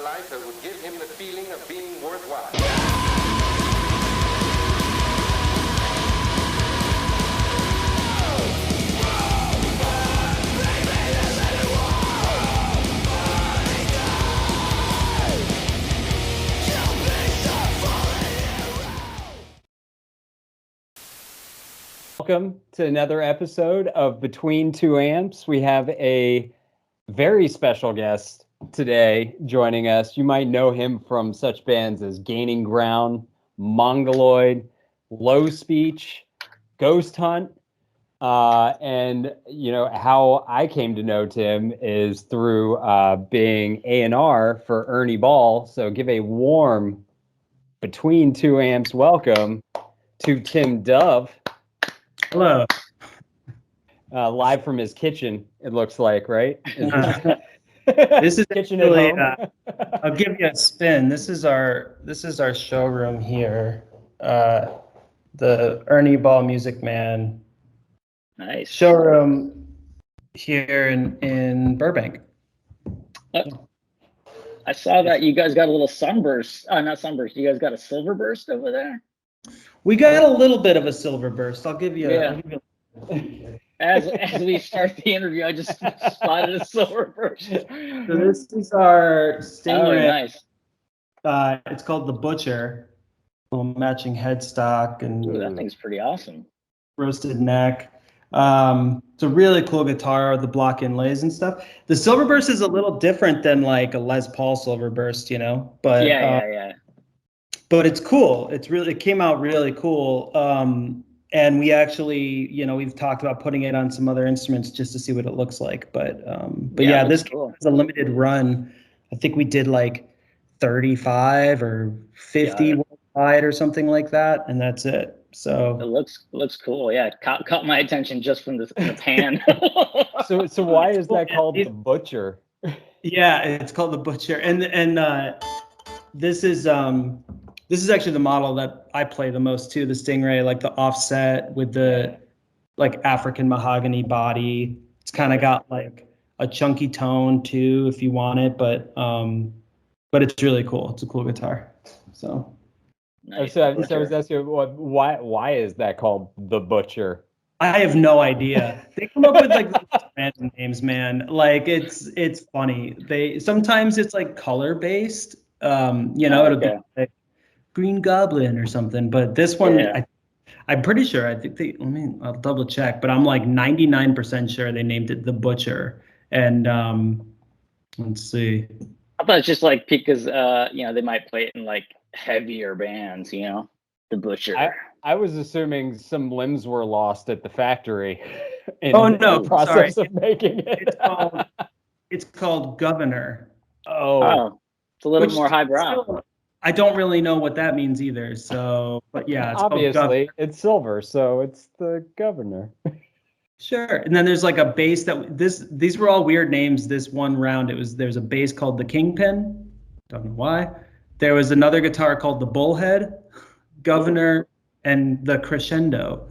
life that would give him the feeling of being worthwhile. Welcome to another episode of Between Two Amps. We have a very special guest today joining us. You might know him from such bands as Gaining Ground, Mongoloid, Low Speech, Ghost Hunt. And you know how I came to know Tim is through being A&R for Ernie Ball. So give a warm Between Two Amps welcome to Tim Dove. Hello. Live from his kitchen, it looks like, right? This is kitchen actually, at home. I'll give you a spin. This is our showroom here. The Ernie Ball Music Man. Nice. Showroom here in Burbank. I saw that you guys got a little sunburst. Not sunburst. You guys got a silver burst over there? We got a little bit of a silver burst. I'll give you. As we start the interview, I just spotted a silver burst. So this is our Stingray. Oh, nice. It's called the Butcher. Little matching headstock and Ooh, that thing's pretty awesome. Roasted neck. It's a really cool guitar, the block inlays and stuff. The silver burst is a little different than like a Les Paul silver burst, you know. But Yeah. But it's cool. It came out really cool. And we actually, we've talked about putting it on some other instruments just to see what it looks like. But yeah, this cool. is a limited run. I think we did like 35 or 50 worldwide or something like that, and that's it. So it looks cool. Yeah, caught my attention just from the pan. So why is that called the Butcher? Yeah, it's called the Butcher, and this is actually the model that I play the most too. The Stingray, like the offset with the like African mahogany body. It's kind of got like a chunky tone too, if you want it, but it's really cool. It's a cool guitar. So. Nice. So I was asking, why is that called the Butcher? I have no idea. They come up with like random names, man. Like it's funny. Sometimes it's like color based. It'll be like Green Goblin or something. But this one, I'm pretty sure. I think I'll double check. But I'm like 99% sure they named it the Butcher. And let's see. I thought it's just like because they might play it in like heavier bands, the Butcher. I was assuming some limbs were lost at the factory in the process of making it. It's called Governor. Oh, it's a little more highbrow. I don't really know what that means either. So, but yeah, it's obviously it's silver, so it's the Governor. Sure. And then there's like a bass these were all weird names. This one round, there's a bass called the Kingpin. Don't know why. There was another guitar called the Bullhead, Governor, and the Crescendo.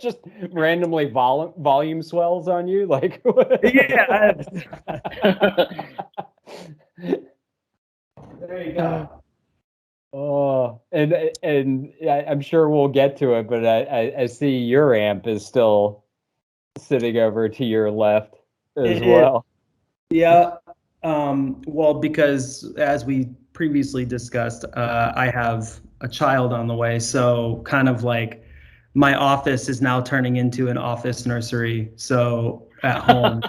Just randomly volume swells on you, like yeah. There you go. Oh, and I'm sure we'll get to it, but I see your amp is still sitting over to your left as well. Yeah. Well, because as we previously discussed, I have a child on the way, so kind of like my office is now turning into an office nursery. So at home,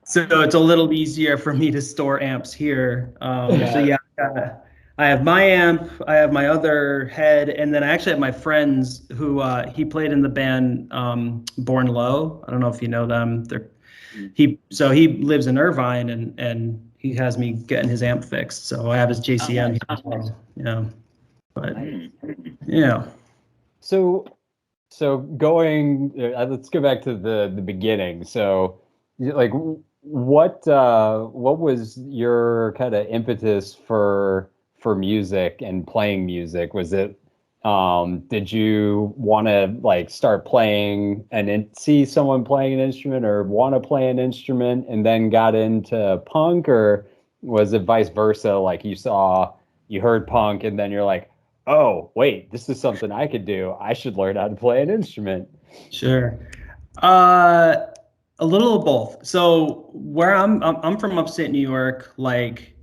so it's a little easier for me to store amps here. So yeah, I have my amp, I have my other head, and then I actually have my friends who he played in the band Born Low. I don't know if you know them. He lives in Irvine and he has me getting his amp fixed. So I have his JCM here as well. Yeah. But yeah. So going, let's go back to the beginning. So like what was your kind of impetus for music and playing music? Was it did you want to like start playing and see someone playing an instrument or want to play an instrument and then got into punk, or Was it vice versa? Like you heard punk and then you're like, oh, wait, this is something I could do. I should learn how to play an instrument. Sure. A little of both. So where I'm from upstate New York, like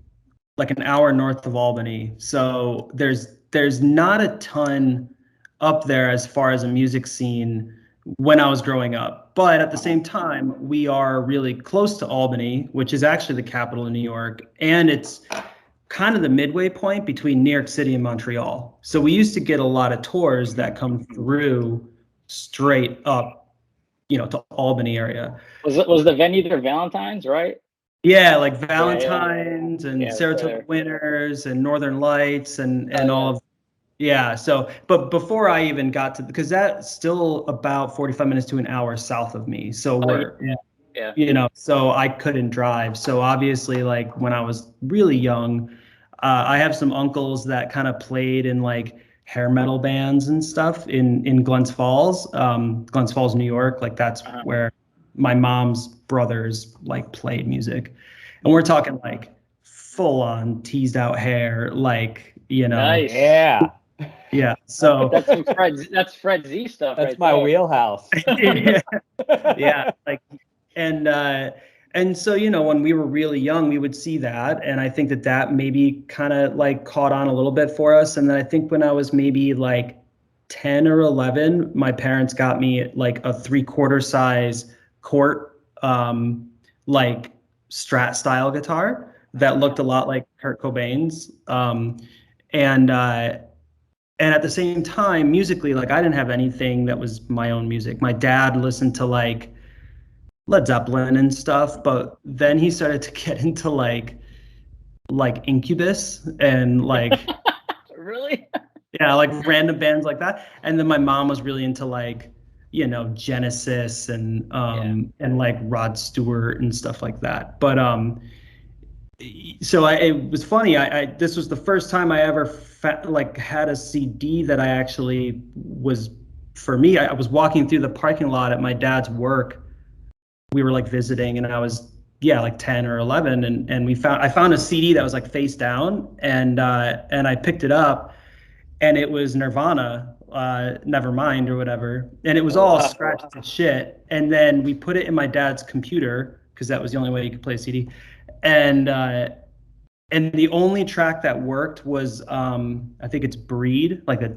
an hour north of Albany. So there's not a ton up there as far as a music scene when I was growing up. But at the same time, we are really close to Albany, which is actually the capital of New York, and it's kind of the midway point between New York City and Montreal. So we used to get a lot of tours that come through straight up, to Albany area. Was the venue there Valentine's, right? Yeah, like Valentine's and Saratoga there. Winters and Northern Lights and all of. Yeah. So, but before I even got to, because that's still about 45 minutes to an hour south of me. So so I couldn't drive. So obviously, like when I was really young, I have some uncles that kind of played in like hair metal bands and stuff in Glens Falls, New York. Like that's where my mom's brothers like played music, and we're talking like full on teased out hair, like Nice. Yeah. So that's Fred Z stuff. That's right my there. wheelhouse. Yeah. Like, and so, when we were really young, we would see that. And I think that maybe kind of like caught on a little bit for us. And then I think when I was maybe like 10 or 11, my parents got me like a 3/4 size Cort, like Strat style guitar that looked a lot like Kurt Cobain's. And at the same time, musically, like I didn't have anything that was my own music. My dad listened to like Led Zeppelin and stuff, but then he started to get into like Incubus and like Really? Yeah, like random bands like that. And then my mom was really into like, Genesis and like Rod Stewart and stuff like that. But so it was funny. This was the first time I ever had a CD that I actually was, for me, I was walking through the parking lot at my dad's work. We were like visiting, and I was like 10 or 11, and I found a CD that was like face down, and I picked it up, and it was Nirvana, Nevermind or whatever, and it was all scratched to shit. And then we put it in my dad's computer because that was the only way you could play a CD. And the only track that worked was I think it's Breed, like the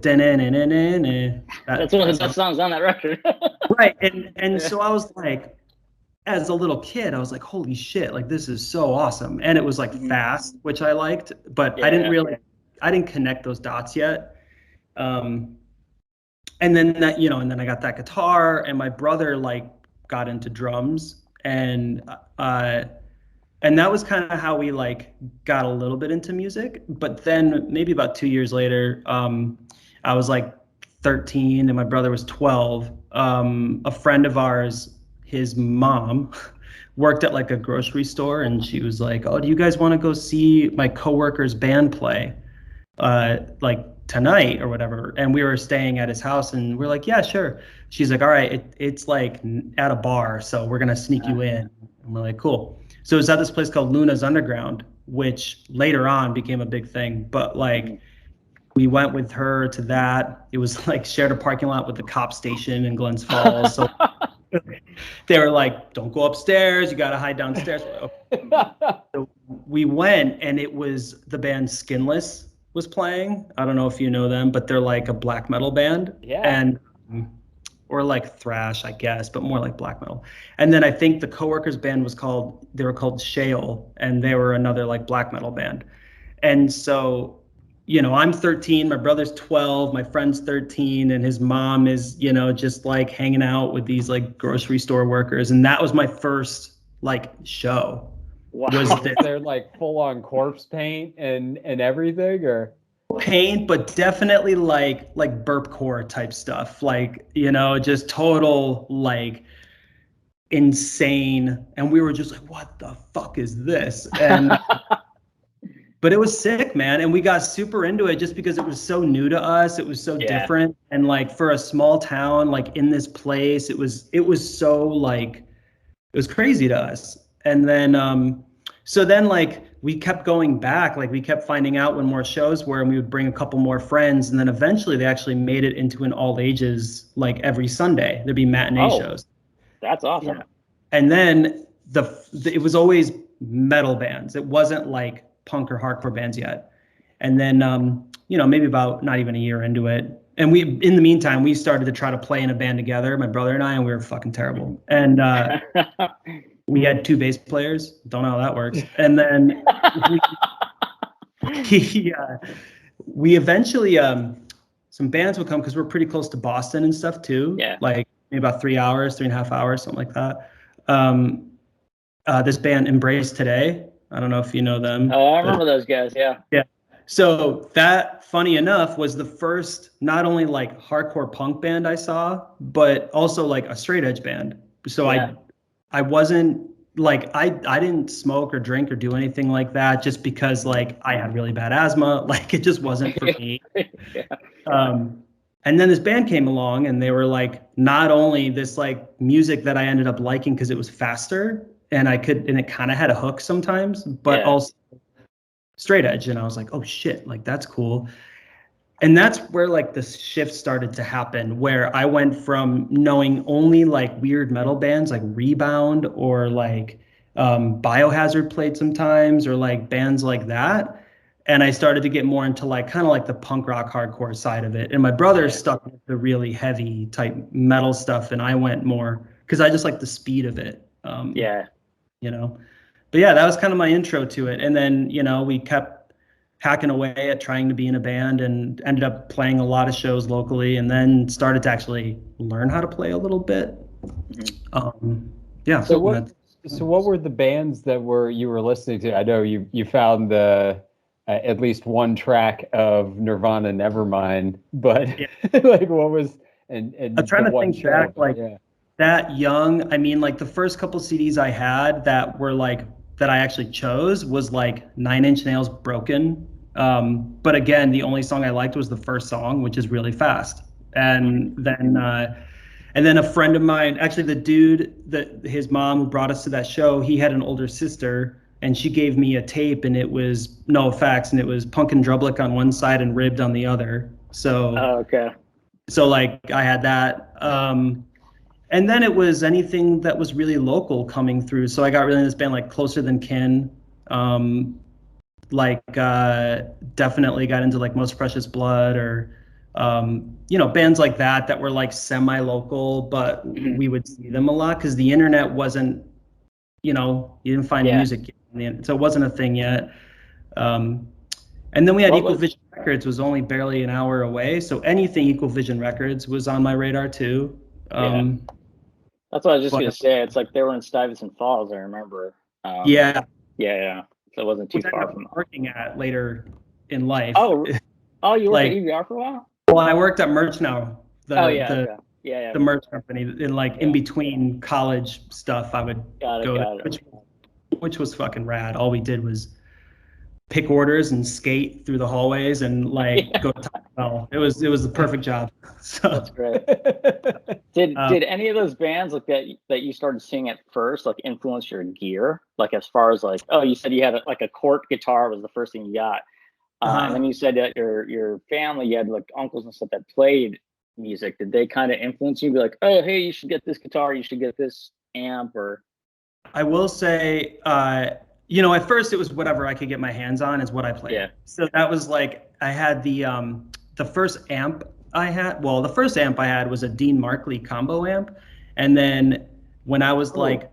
That's one of the best songs on that record. Right. And so I was like, as a little kid, I was like, holy shit, like this is so awesome. And it was like fast, which I liked, but I didn't connect those dots yet. And then and then I got that guitar, and my brother like got into drums, and that was kind of how we like got a little bit into music. But then maybe about 2 years later, I was like 13 and my brother was 12. A friend of ours, his mom, worked at like a grocery store, and she was like, "Oh, do you guys want to go see my coworker's band play, like tonight or whatever?" And we were staying at his house, and we're like, "Yeah, sure." She's like, "All right, it's like at a bar, so we're gonna sneak you in." And we're like, "Cool." So it's at this place called Luna's Underground, which later on became a big thing. But like, we went with her to that. It was like shared a parking lot with the cop station in Glens Falls. So they were like, "Don't go upstairs. You got to hide downstairs." So we went, and it was the band Skinless was playing. I don't know if you know them, but they're like a black metal band. Yeah. And or like thrash, I guess, but more like black metal. And then I think the coworkers band they were called Shale, and they were another like black metal band. And so, I'm 13, my brother's 12, my friend's 13, and his mom is, just like hanging out with these like grocery store workers. And that was my first like show. Wow. Was there like full on corpse paint and everything, or? Paint, but definitely like burpcore type stuff, like just total like insane. And we were just like, what the fuck is this? And but it was sick, man, and we got super into it just because it was so new to us. It was so different, and like for a small town, like in this place, it was so like, it was crazy to us. And then So then like we kept going back, like we kept finding out when more shows were, and we would bring a couple more friends, and then eventually they actually made it into an all ages, like every Sunday there'd be matinee shows. That's awesome. Yeah. And then it was always metal bands. It wasn't like punk or hardcore bands yet. And then maybe about not even a year into it, and in the meantime we started to try to play in a band together, my brother and I, and we were fucking terrible. And we had 2 bass players. Don't know how that works. And then we eventually some bands would come because we're pretty close to Boston and stuff too. Yeah. Like maybe about 3.5 hours, something like that. This band Embrace Today. I don't know if you know them. Oh, I remember those guys. Yeah. Yeah. So that, funny enough, was the first not only like hardcore punk band I saw, but also like a straight edge band. So Yeah. I wasn't like, I didn't smoke or drink or do anything like that just because like I had really bad asthma. Like it just wasn't for me. Yeah. And then this band came along, and they were like, not only this like music that I ended up liking because it was faster and it kind of had a hook sometimes, but also straight edge. And I was like, oh shit, like that's cool. And that's where like the shift started to happen, where I went from knowing only like weird metal bands like Rebound or like Biohazard played sometimes, or like bands like that. And I started to get more into like kind of like the punk rock hardcore side of it. And my brother stuck with the really heavy type metal stuff, and I went more because I just like the speed of it. But yeah, that was kind of my intro to it. And then, we kept hacking away at trying to be in a band and ended up playing a lot of shows locally, and then started to actually learn how to play a little bit. So what were the bands that you were listening to? I know you found the at least one track of Nirvana Nevermind, but like what was and I'm trying to think back that young. I mean, like the first couple CDs I had that were like that I actually chose was like 9 Inch Nails Broken. But again, the only song I liked was the first song, which is really fast. And then a friend of mine, actually the dude his mom who brought us to that show, he had an older sister, and she gave me a tape, and it was No Effects, and it was Punk and Drublic on one side and Ribbed on the other. So so like I had that. And then it was anything that was really local coming through. So I got really into this band like Closer Than Kin. Definitely got into like Most Precious Blood, or bands like that were like semi-local, but we would see them a lot because the internet wasn't, you didn't find music yet, so it wasn't a thing yet. And then we had Equal Vision Records, was only barely an hour away, so anything Equal Vision Records was on my radar too. That's what I was just gonna say. It's like they were in Stuyvesant Falls, I remember. So it wasn't too far from working at later in life. Oh, you worked at EVR for a while? Well, I worked at Merch Now. The merch company. In between college stuff, I would go to, which was fucking rad. All we did was pick orders and skate through the hallways and like go to Taco Bell. It was the perfect job. So that's great. Did any of those bands like that you started seeing at first like influence your gear? Like as far as like, you said you had a Cork guitar was the first thing you got. And then you said that your family, you had like uncles and stuff that played music. Did they kind of influence you? Be like, oh, hey, you should get this guitar, you should get this amp, or? I will say, at first it was whatever I could get my hands on is what I played. Yeah. So that was like, I had the first amp I had. Well, the first amp I had was a Dean Markley combo amp, and then when I was like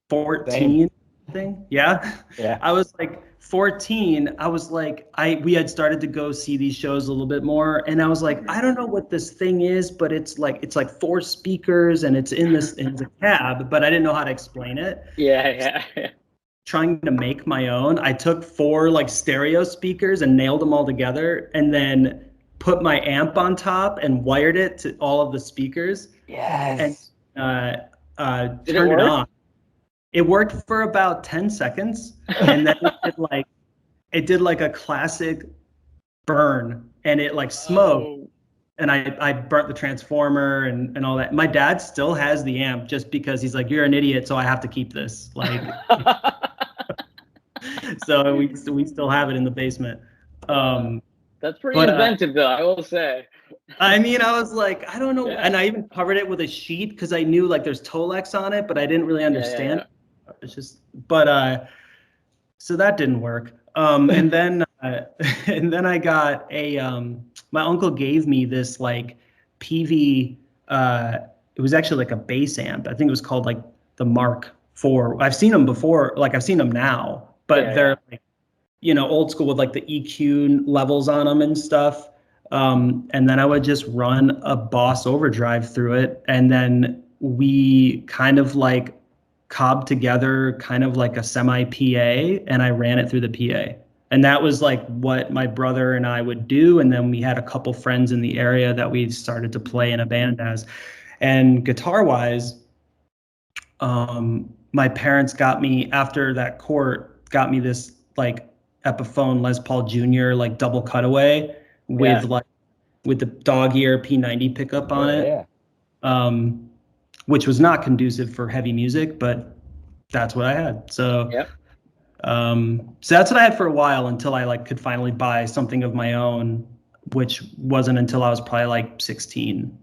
14, I was like 14. I was like, we had started to go see these shows a little bit more, and I was like, I don't know what this thing is, but it's like 4 speakers and it's in the cab, but I didn't know how to explain it. Yeah. Trying to make my own, I took 4 like stereo speakers and nailed them all together, and then put my amp on top and wired it to all of the speakers. Yes. And turned it on. It worked for about 10 seconds, and then it did like a classic burn, and it like smoked. And I burnt the transformer and all that. My dad still has the amp just because he's like, you're an idiot, so I have to keep this. Like, So we still have it in the basement. That's pretty inventive, though, I will say. I mean, I was like, I don't know, Yeah. and I even covered it with a sheet because I knew like there's Tolex on it, but I didn't really understand. It's just, but so that didn't work. And then I got a my uncle gave me this like PV. It was actually like a bass amp. I think it was called like the Mark IV. I've seen them before, like I've seen them now, but they're like, you know, old school with like the EQ levels on them and stuff. And then I would just run a Boss overdrive through it, and then we kind of like cobbed together kind of like a semi PA, and I ran it through the PA. And that was like what my brother and I would do. And then we had a couple friends in the area that we started to play in a band as. And guitar wise, my parents got me, after that court, got me this like Epiphone Les Paul Jr. like double cutaway with like with the dog ear P90 pickup on it. Which was not conducive for heavy music, but that's what I had. So so that's what I had for a while until I like could finally buy something of my own, which wasn't until I was probably like 16.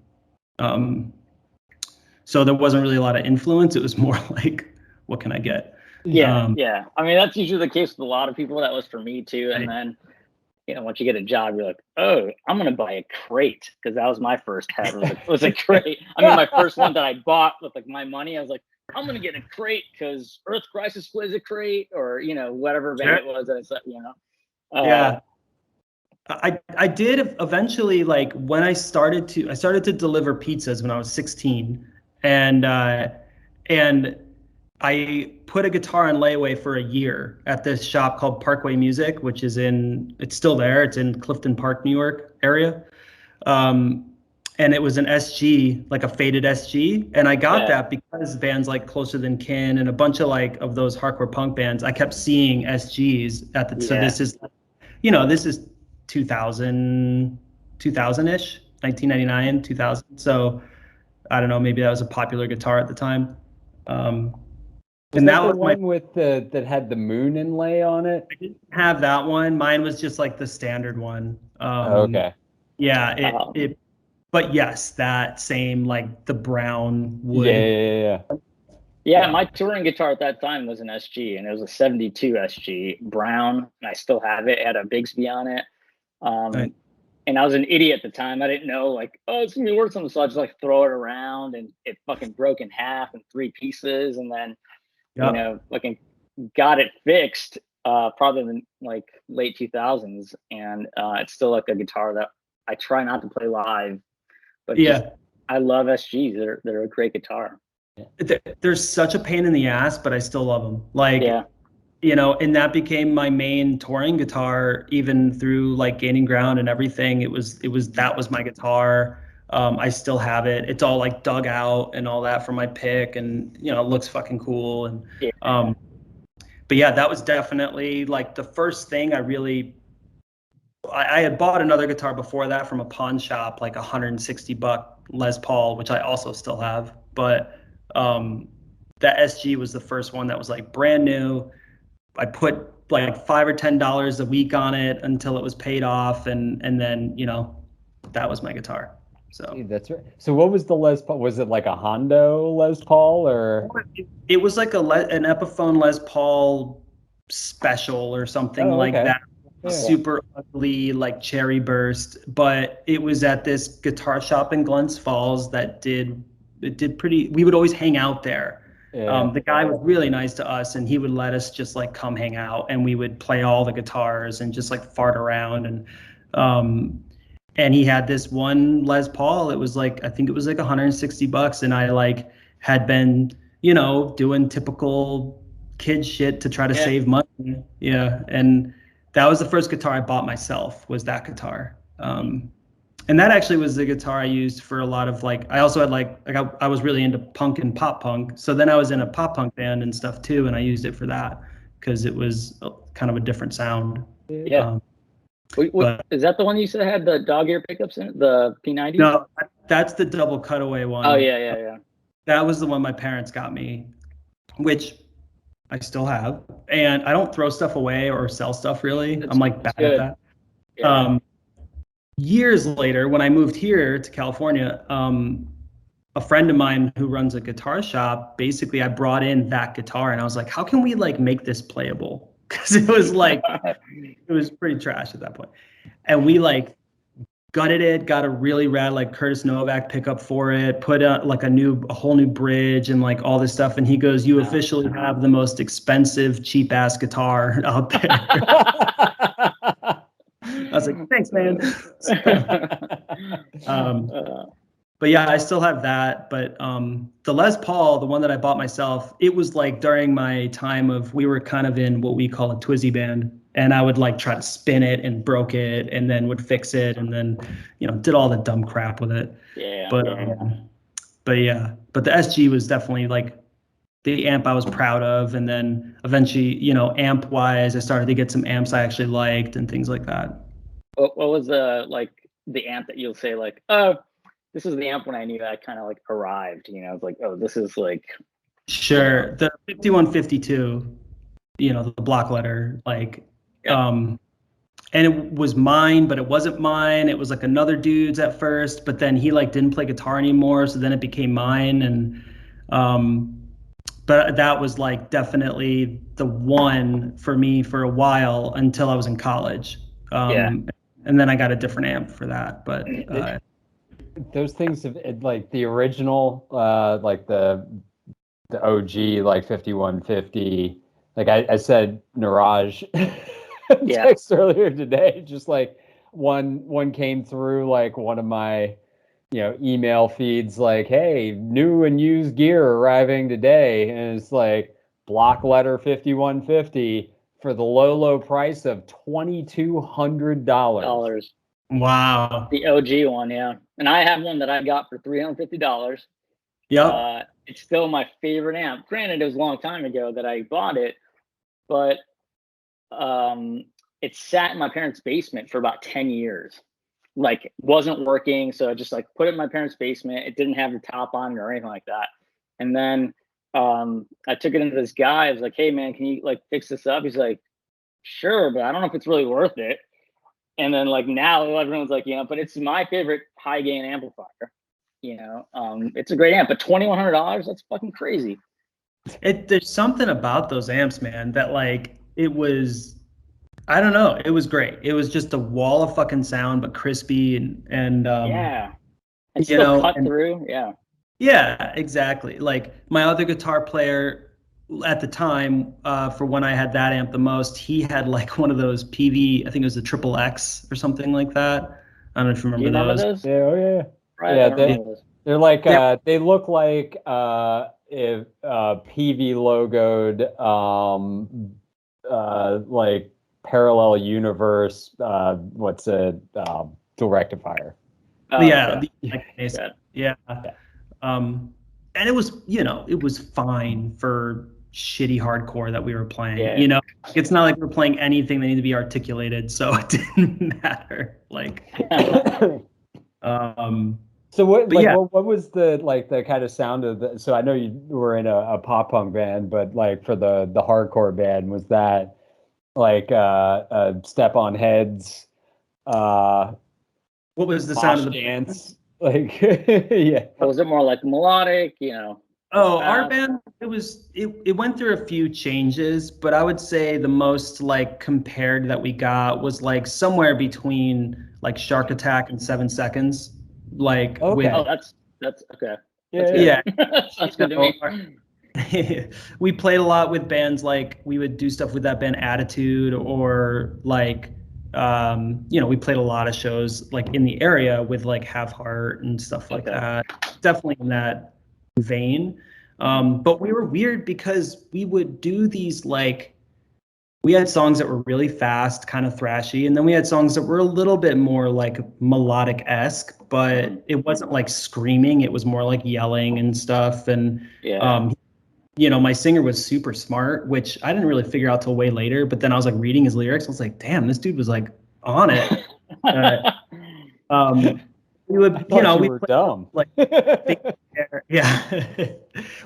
So there wasn't really a lot of influence. It was more like, what can I get? Yeah. I mean, that's usually the case with a lot of people. That was for me too. And then, you know, once you get a job, you're like, oh, I'm going to buy a crate, because that was my first head, was a crate. I mean, my first one that I bought with like my money, I was like, I'm going to get a crate because Earth Crisis plays a crate, or, you know, whatever band it was. And it's, you know. I did eventually, like when I started to deliver pizzas when I was 16, and I put a guitar on layaway for a year at this shop called Parkway Music, which is it's still there. It's in Clifton Park, New York area. And it was an SG, like a faded SG. And I got that because bands like Closer Than Kin and a bunch of like of those hardcore punk bands, I kept seeing SGs at the, so this is, you know, this is 2000-ish, 1999, 2000. So I don't know, maybe that was a popular guitar at the time. And that was one with that had the moon inlay on it? I didn't have that one. Mine was just like the standard one. Okay. Yeah, but yes, that same like the brown wood. Yeah, my touring guitar at that time was an SG, and it was a 72 SG, brown, and I still have it. It had a Bigsby on it. And I was an idiot at the time. I didn't know, like, oh, it's gonna be worth something. So I just like throw it around, and it fucking broke in half in 3 pieces. And then, you know, fucking got it fixed, probably in like late 2000s. And it's still like a guitar that I try not to play live, but I love SGs. They're a great guitar. They're such a pain in the ass, but I still love them. Like, you know, and that became my main touring guitar, even through like gaining ground and everything. That was my guitar. I still have it. It's all like dug out and all that from my pick, and you know, it looks fucking cool. And but yeah, that was definitely like the first thing I had bought another guitar before that from a pawn shop, like $160 Les Paul, which I also still have. But that SG was the first one that was like brand new. I put like $5 or $10 a week on it until it was paid off, and then, you know, that was my guitar. So dude, that's right. So what was the Les Paul? Was it like a Hondo Les Paul, or it was like an Epiphone Les Paul special or something like that. Super ugly, like cherry burst, but it was at this guitar shop in Glens Falls that did pretty. We would always hang out there. The guy was really nice to us, and he would let us just like come hang out, and we would play all the guitars and just like fart around. And he had this one Les Paul. It was like, I think it was like $160, and I like had been, you know, doing typical kid shit to try to save money. And that was the first guitar I bought myself, was that guitar. And that actually was the guitar I used for a lot of like, I also had like I was really into punk and pop punk. So then I was in a pop punk band and stuff too, and I used it for that because it was kind of a different sound. Is that the one you said had the dog ear pickups in it, the P90? No, that's the double cutaway one. Oh yeah. That was the one my parents got me, which I still have, and I don't throw stuff away or sell stuff really. I'm like bad good. at that. Yeah. Years later, when I moved here to California, a friend of mine who runs a guitar shop, basically I brought in that guitar and I was like, how can we like make this playable? Because it was like, it was pretty trash at that point. And we like gutted it, got a really rad like Curtis Novak pickup for it, put like a whole new bridge and like all this stuff. And he goes, you officially have the most expensive, cheap ass guitar out there. I was like, thanks, man. But yeah, I still have that. But the Les Paul, the one that I bought myself, it was like during my time we were kind of in what we call a Twizzy band. And I would like try to spin it and broke it and then would fix it and then, did all the dumb crap with it. Yeah. But the SG was definitely like the amp I was proud of. And then eventually, amp wise, I started to get some amps I actually liked and things like that. What was the amp that you'll say like, oh, this is the amp when I knew I kind of like arrived, it's like, oh, this is like. Sure. The 5152, the block letter, like, and it was mine, but it wasn't mine. It was like another dude's at first, but then he like didn't play guitar anymore. So then it became mine. And, but that was like definitely the one for me for a while until I was in college. And then I got a different amp for that, but, those things have like the original, like the OG, like 5150. Like I said, Niraj text earlier today. Just like one came through like one of my, email feeds. Like, hey, new and used gear arriving today, and it's like block letter 5150 for the low price of $2,200. Wow. The OG one, yeah. And I have one that I got for $350. Yeah. It's still my favorite amp. Granted, it was a long time ago that I bought it, but it sat in my parents' basement for about 10 years. Like, wasn't working, so I just like put it in my parents' basement. It didn't have the top on it or anything like that. And then I took it into this guy. I was like, hey man, can you like fix this up? He's like, sure, but I don't know if it's really worth it. And then like now everyone's like, but it's my favorite high gain amplifier. It's a great amp, but $2,100, that's fucking crazy. There's something about those amps, man, that like it was, I don't know, it was great. It was just a wall of fucking sound, but crispy and and still cut through. Yeah, exactly. Like my other guitar player at the time, for when I had that amp the most, he had like one of those PV, I think it was a Triple X or something like that. I don't know if you remember those. Yeah, oh yeah. Right, yeah, they're like they look like if PV logoed like parallel universe what's a dual rectifier. Yeah. And it was, it was fine for shitty hardcore that we were playing. It's not like we're playing anything that needed to be articulated, so it didn't matter. Like so what was the kind of sound of the, so I know you were in a pop punk band, but like for the hardcore band, was that like a Step on Heads what was the sound of the dance? Like yeah. Was it more like melodic, our band, it went through a few changes, but I would say the most like compared that we got was like somewhere between like Shark Attack and 7 Seconds. Like that's okay. Yeah. That's good to me. We played a lot with bands, like we would do stuff with that band Attitude, or like we played a lot of shows like in the area with like Have Heart and stuff like that. Definitely in that vein. But we were weird because we would do these like, we had songs that were really fast, kind of thrashy, and then we had songs that were a little bit more like melodic-esque, but it wasn't like screaming, it was more like yelling and stuff. And my singer was super smart, which I didn't really figure out till way later, but then I was like reading his lyrics, I was like, damn, this dude was like on it. We would, we were dumb. Like Yeah.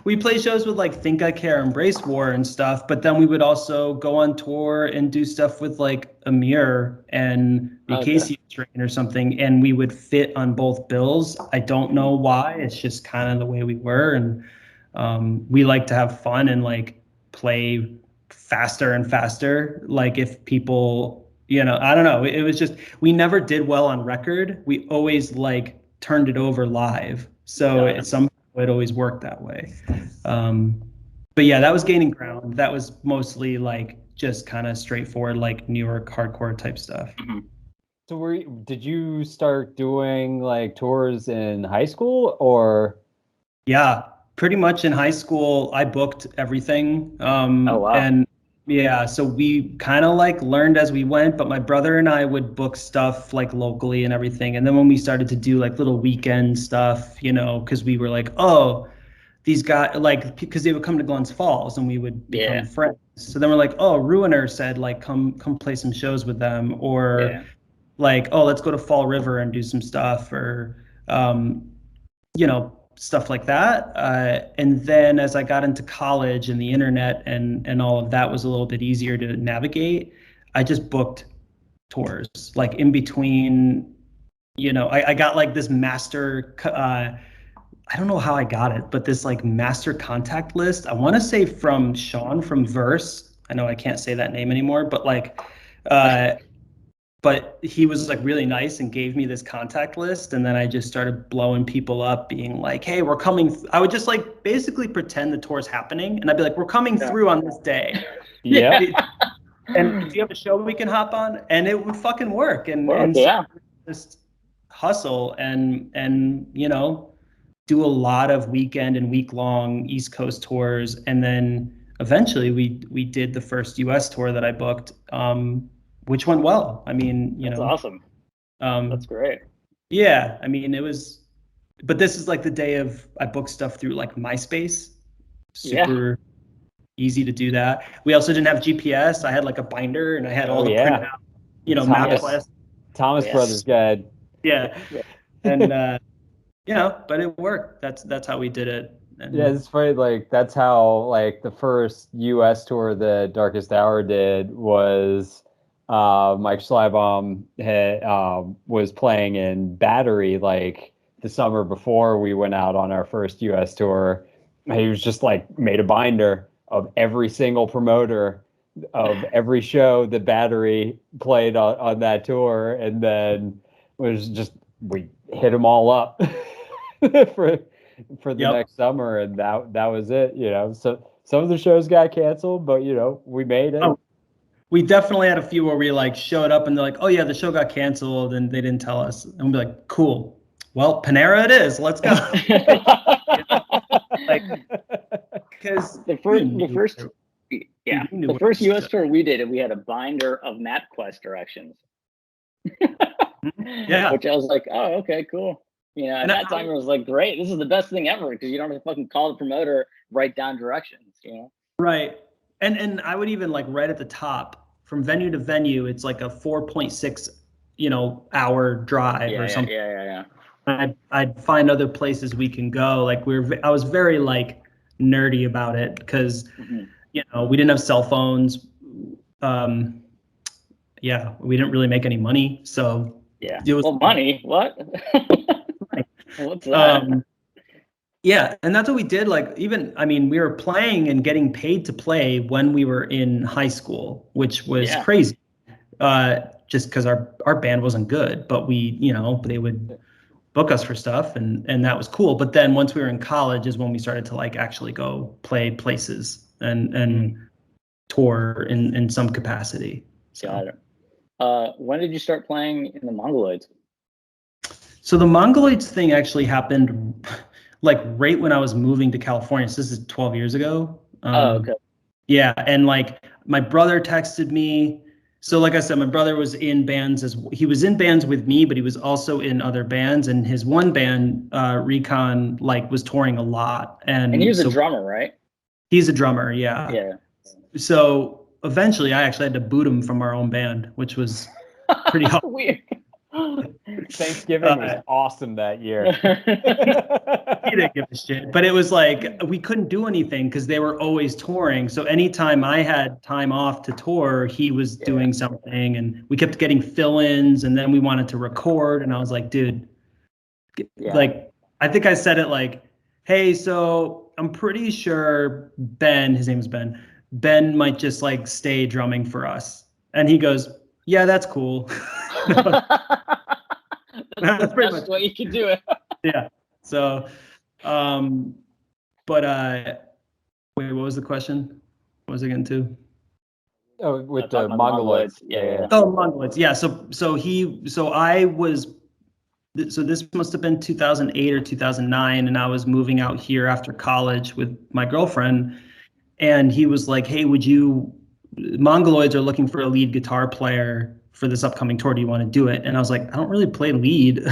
We play shows with like Think I Care, Embrace War and stuff, but then we would also go on tour and do stuff with like Amir and Casey Train or something, and we would fit on both bills. I don't know why. It's just kind of the way we were, and we like to have fun and like play faster and faster. Like if people, I don't know. It was just we never did well on record. We always like turned it over live. So at some point it always worked that way. But yeah, that was Gaining Ground. That was mostly like just kind of straightforward, like New York hardcore type stuff. So did you start doing like tours in high school or? Yeah, pretty much in high school, I booked everything. Oh, wow. And yeah, so we kind of like learned as we went, but my brother and I would book stuff like locally and everything. And then when we started to do like little weekend stuff, because we were like, oh, these guys, like, because they would come to Glens Falls and we would become friends. So then we're like, oh, Ruiner said like come play some shows with them, or like, oh, let's go to Fall River and do some stuff, or stuff like that. And then as I got into college and the internet and all of that was a little bit easier to navigate, I just booked tours like in between. I got like this master. I don't know how I got it, but this like master contact list. I want to say from Sean from Verse. I know I can't say that name anymore, but like, but he was like really nice and gave me this contact list, and then I just started blowing people up, being like, "Hey, we're coming." I would just like basically pretend the tour's happening, and I'd be like, "We're coming through on this day." Yeah. And do you have a show we can hop on? And it would fucking work. And just hustle and do a lot of weekend and week-long East Coast tours, and then eventually we did the first U.S. tour that I booked, which went well. I mean, that's awesome. That's great. Yeah, I mean, it was, but this is like the day of I booked stuff through like MySpace. Super easy to do that. We also didn't have GPS. I had like a binder and I had all the printout, MapQuest. Thomas Brothers guide. Yeah, and but it worked. That's how we did it. And yeah, it's funny. Like that's how like the first U.S. tour that Darkest Hour did was Mike Schleibaum was playing in Battery like the summer before we went out on our first U.S. tour. He was just like made a binder of every single promoter of every show that Battery played on that tour, and then was just we hit them all up for the next summer, and that was it. So some of the shows got canceled, but we made it. Oh, we definitely had a few where we like showed up and they're like, "Oh yeah, the show got canceled," and they didn't tell us, and we'd be like, "Cool, well, Panera it is. Let's go." Because the first U.S. tour we did, and we had a binder of MapQuest directions. Which I was like, oh, okay, cool. At that time it was like, great, this is the best thing ever because you don't have to fucking call the promoter, write down directions. Right. And I would even like right at the top from venue to venue, it's like a 4.6 hour drive or something. Yeah. I'd find other places we can go. Like I was very like nerdy about it because we didn't have cell phones. We didn't really make any money, so it was money. What? What's that? And that's what we did. Like we were playing and getting paid to play when we were in high school, which was crazy. Just because our band wasn't good, but they would book us for stuff, and that was cool. But then once we were in college is when we started to like actually go play places and tour in some capacity. So. Got it. When did you start playing in the Mongoloids? So the Mongoloids thing actually happened like right when I was moving to California. So this is 12 years ago. Okay. Yeah, and like my brother texted me. So like I said, my brother was in bands he was in bands with me, but he was also in other bands. And his one band, Recon, like was touring a lot. And he was a drummer, right? He's a drummer, yeah. Yeah. So eventually I actually had to boot him from our own band, which was pretty hard. Weird. Thanksgiving was awesome that year. He didn't give a shit. But it was like we couldn't do anything because they were always touring. So anytime I had time off to tour, he was doing something, and we kept getting fill-ins, and then we wanted to record, and I was like, dude, like I think I said it like, hey, so I'm pretty sure Ben, his name is Ben might just like stay drumming for us. And he goes, yeah, that's cool. That's pretty much what you can do it. Yeah. So, but wait, what was the question? What was I getting to? Oh, with the Mongoloids. Yeah. Oh, Mongoloids. Yeah. So this must have been 2008 or 2009, and I was moving out here after college with my girlfriend, and he was like, hey, Mongoloids are looking for a lead guitar player for this upcoming tour. Do you want to do it? And I was like, I don't really play lead.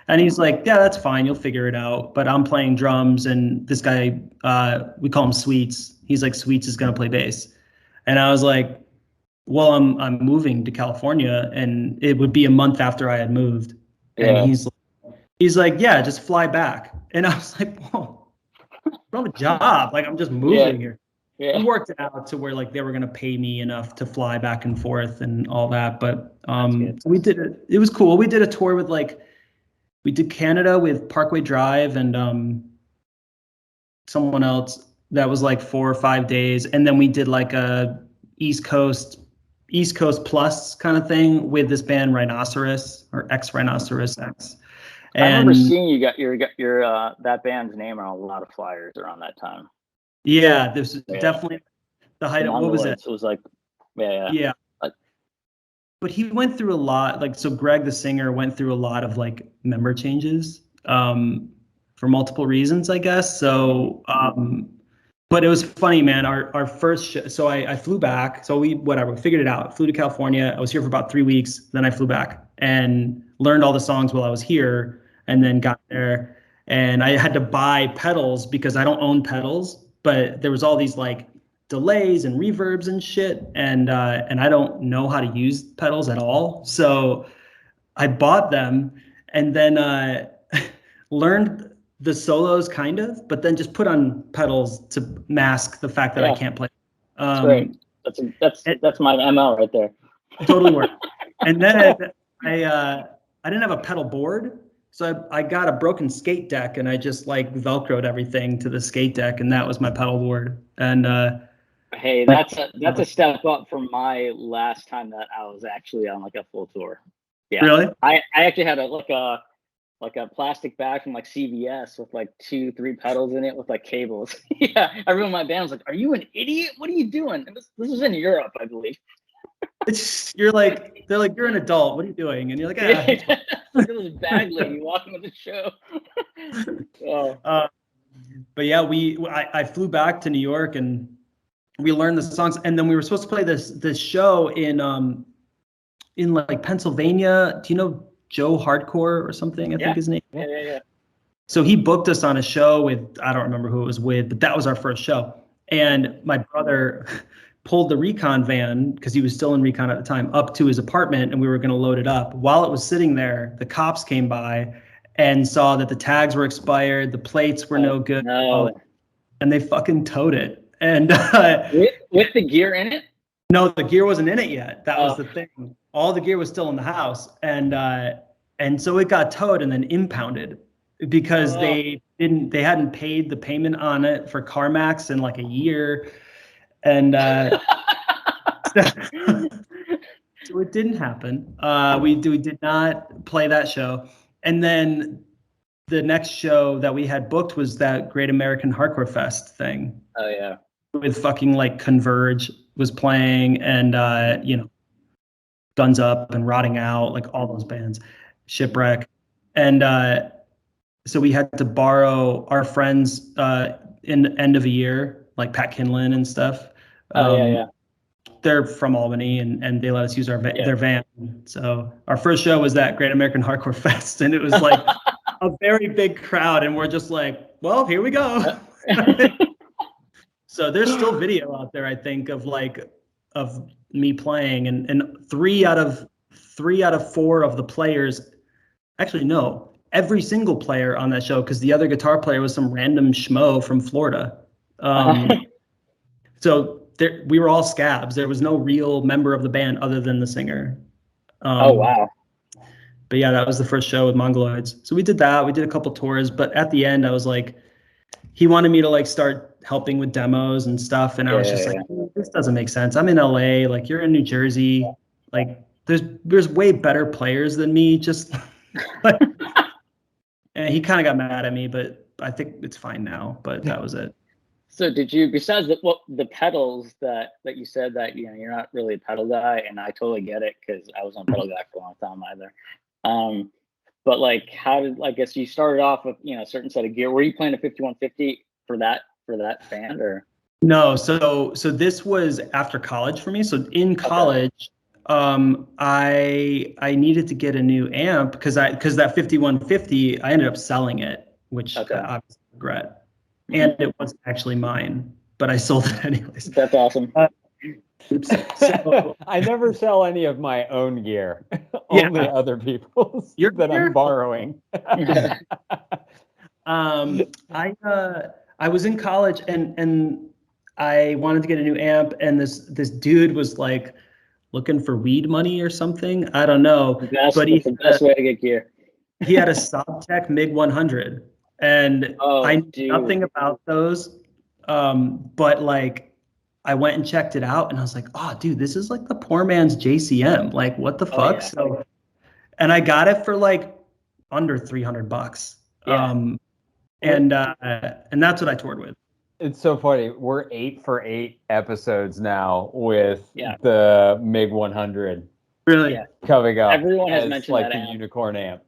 And he's like, yeah, that's fine. You'll figure it out. But I'm playing drums, and this guy, we call him Sweets. He's like, Sweets is going to play bass. And I was like, well, I'm moving to California, and it would be a month after I had moved. And he's like, yeah, just fly back. And I was like, whoa, I don't have a job. Like, I'm just moving here. Yeah. We worked it out to where like they were gonna pay me enough to fly back and forth and all that. But we did it. It was cool. We did a tour with we did Canada with Parkway Drive and someone else. That was like 4 or 5 days, and then we did like a East Coast Plus kind of thing with this band Rhinoceros or Rhinoceros X. And I remember seeing you got your that band's name on a lot of flyers around that time. Yeah, this is definitely the height of, what was it? It was like, yeah. But he went through a lot, so Greg, the singer, went through a lot of like member changes for multiple reasons, I guess. So, but it was funny, man. Our first show, so I flew back. So we figured it out. Flew to California. I was here for about 3 weeks. Then I flew back and learned all the songs while I was here, and then got there. And I had to buy pedals because I don't own pedals. But there was all these like delays and reverbs and shit, and I don't know how to use pedals at all. So I bought them and then learned the solos kind of, but then just put on pedals to mask the fact that I can't play. That's great. That's my ML right there. Totally worked. And then I didn't have a pedal board. So I got a broken skate deck, and I just like Velcroed everything to the skate deck, and that was my pedal board. And hey, that's a step up from my last time that I was actually on like a full tour. Yeah, really? I actually had a plastic bag from like CVS with like 2-3 pedals in it with like cables. Yeah, everyone in my band was like, "Are you an idiot? What are you doing?" And this was in Europe, I believe. They're like, you're an adult. What are you doing? And you're like, ah. Look at this bag lady walking with the show. But yeah, I flew back to New York, and we learned the songs, and then we were supposed to play this show in like Pennsylvania. Do you know Joe Hardcore or something? I think his name. Yeah. So he booked us on a show with, I don't remember who it was with, but that was our first show. And my brother pulled the recon van, because he was still in recon at the time, up to his apartment, and we were going to load it up. While it was sitting there, the cops came by and saw that the tags were expired, the plates were no good, and they fucking towed it. And with the gear in it? No, the gear wasn't in it yet. That was the thing. All the gear was still in the house, and so it got towed and then impounded because they hadn't paid the payment on it for CarMax in like a year. And so it didn't happen. We did not play that show. And then the next show that we had booked was that Great American Hardcore Fest thing. Oh yeah. With fucking like Converge was playing, and Guns Up and Rotting Out, like all those bands, Shipwreck. And so we had to borrow our friends in the end of a year, like Pat Kinlan and stuff. They're from Albany, and they let us use their van. So our first show was that Great American Hardcore Fest, and it was like a very big crowd, and we're just like, well, here we go. So there's still video out there, I think, of me playing, and 3 out of 3 out of 4 of the players, actually no, every single player on that show, because the other guitar player was some random schmo from Florida. So we were all scabs. There was no real member of the band other than the singer. Oh wow. But yeah, that was the first show with Mongoloids. So we did that. We did a couple tours, but at the end, I was like, he wanted me to like start helping with demos and stuff, and I was just like, this doesn't make sense. I'm in LA, like you're in New Jersey, like there's way better players than me. Just like, and he kind of got mad at me, but I think it's fine now. But that was it. So did you, besides the pedals that you said that, you know, you're not really a pedal guy, and I totally get it because I was on pedal guy for a long time either. But like, how did, I guess you started off with, you know, a certain set of gear. Were you playing a 5150 for that band, or? No, so this was after college for me. So in college, I needed to get a new amp because that 5150, I ended up selling it, which I obviously regret. And it wasn't actually mine, but I sold it anyways. That's awesome. So, I never sell any of my own gear, only other people's that I'm borrowing. I was in college and I wanted to get a new amp, and this dude was like looking for weed money or something. I don't know. That's the best way to get gear. He had a Sobtech MiG 100, and I knew nothing about those, but like, I went and checked it out, and I was like, oh, dude, this is like the poor man's JCM. Like, what the fuck? Yeah. So, and I got it for like under $300. Yeah. And that's what I toured with. It's so funny. We're 8 for 8 episodes now with the MiG 100. Really? Yeah. Coming up. Everyone has mentioned like that the amp. unicorn amp.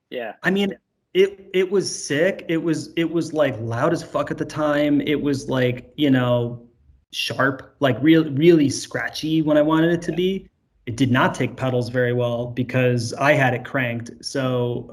Yeah. I mean, it was sick. It was like loud as fuck at the time. It was like, you know, sharp, like really scratchy when I wanted it to be. It did not take pedals very well because I had it cranked. So,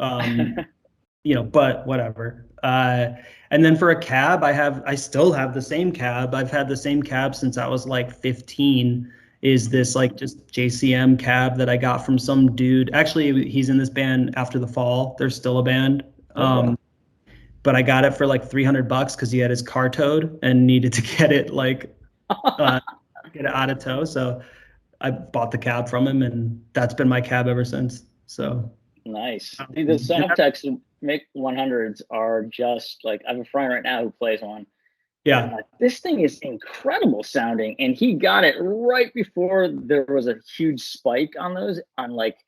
you know, but whatever. And then for a cab, I still have the same cab. I've had the same cab since I was like 15. Is this like just JCM cab that I got from some dude? Actually, he's in this band After the Fall. They're still a band. But I got it for like $300 because he had his car towed and needed to get it like get it out of tow. So I bought the cab from him, and that's been my cab ever since. So nice. Dude, the Sobtechs MiG 100s are just like, I have a friend right now who plays one. Yeah. This thing is incredible sounding, and he got it right before there was a huge spike on those, on like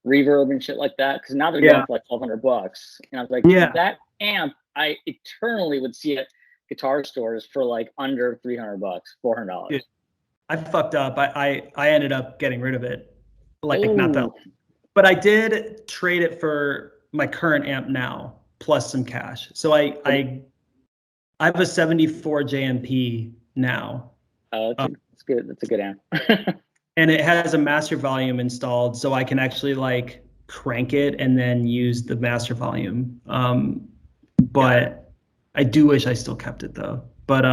reverb and shit like that, because now they're going for like $1,200. And I was like, that amp, I eternally would see at guitar stores for like under $300, $400. Dude, I fucked up. I ended up getting rid of it. Like, not that, but I did trade it for my current amp now, plus some cash. So I have a 74 JMP now. Oh, that's good. That's a good amp. And it has a master volume installed, so I can actually like crank it and then use the master volume. But I do wish I still kept it though. But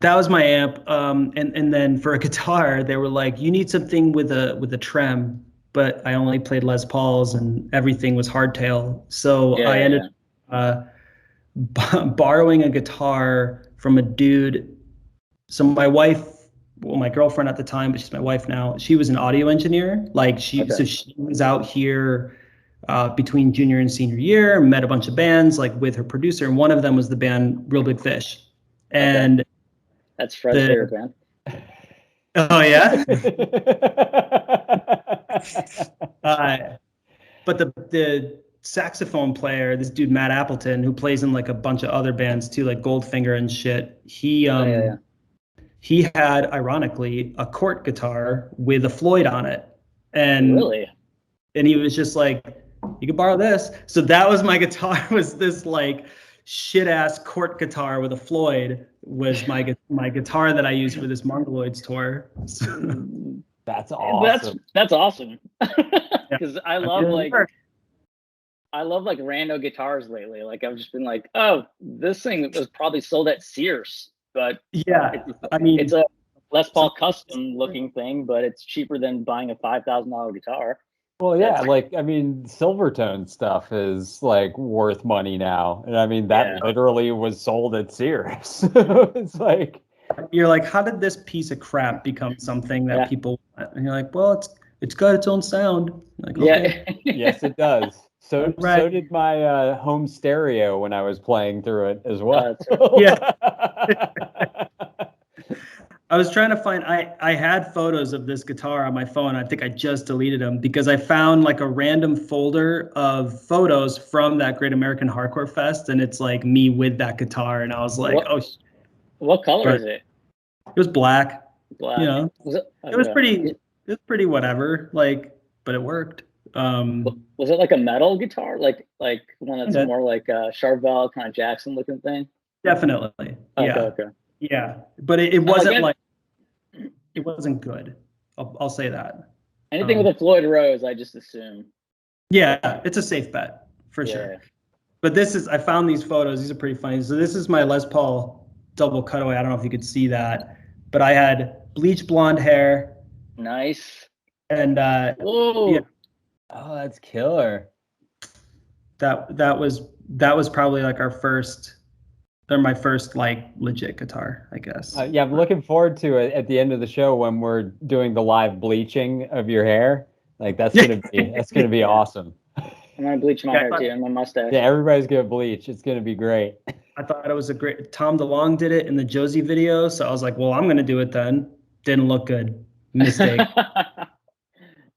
that was my amp. And then for a guitar, they were like, you need something with a trem. But I only played Les Pauls, and everything was hardtail. So I ended up borrowing a guitar from a dude. So my wife, well, my girlfriend at the time, but she's my wife now, she was an audio engineer. Like so she was out here between junior and senior year, met a bunch of bands like with her producer, and one of them was the band Real Big Fish. And that's Fred's favorite band. Oh yeah. But the saxophone player, this dude Matt Appleton, who plays in like a bunch of other bands too, like Goldfinger and shit, he had, ironically, a Cort guitar with a Floyd on it. And and he was just like, you can borrow this. So that was my guitar, was this like shit ass Cort guitar with a Floyd, was my guitar that I used for this Mongoloids tour. So, that's awesome. That's awesome. Because I love rando guitars lately. Like, I've just been like, oh, this thing was probably sold at Sears, but yeah, I mean, it's a Les Paul custom looking thing, but it's cheaper than buying a $5,000 guitar. Well, yeah, like I mean, Silvertone stuff is like worth money now, and I mean that literally was sold at Sears. It's like you're like, how did this piece of crap become something that people want? And you're like, well, it's got its own sound. Like, okay. Yes, it does. So did my home stereo when I was playing through it as well. Yeah. I was trying to find, I had photos of this guitar on my phone. I think I just deleted them because I found like a random folder of photos from that Great American Hardcore Fest. And it's like me with that guitar. And I was like, what color is it? It was black. Black. You know, it was pretty whatever, like, but it worked. Was it like a metal guitar? Like one that's more like a Charvel kind of Jackson looking thing? Definitely. Okay. Yeah, but it wasn't it wasn't good. I'll say that. Anything with a Floyd Rose, I just assume. Yeah, it's a safe bet for sure. But I found these photos. These are pretty funny. So this is my Les Paul double cutaway. I don't know if you could see that, but I had bleach blonde hair. Nice. And oh, that's killer. That was probably like my first like legit guitar, I guess. Yeah, I'm looking forward to it at the end of the show when we're doing the live bleaching of your hair. Like that's gonna be awesome. I'm gonna bleach my hair too and my mustache. Yeah, everybody's gonna bleach. It's gonna be great. I thought it was Tom DeLonge did it in the Josie video, so I was like, well, I'm gonna do it then. Didn't look good. Mistake.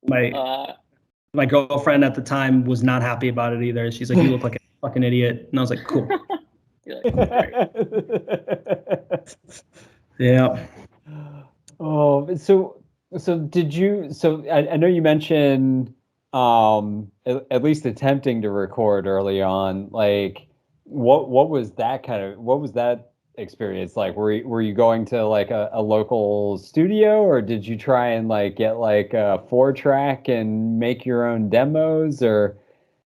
My girlfriend at the time was not happy about it either. She's like, you look like a fucking idiot. And I was like, cool. Yeah. Oh, so did you? So I know you mentioned at least attempting to record early on. Like, what was that experience like? Were you going to like a local studio, or did you try and like get like a 4-track and make your own demos, or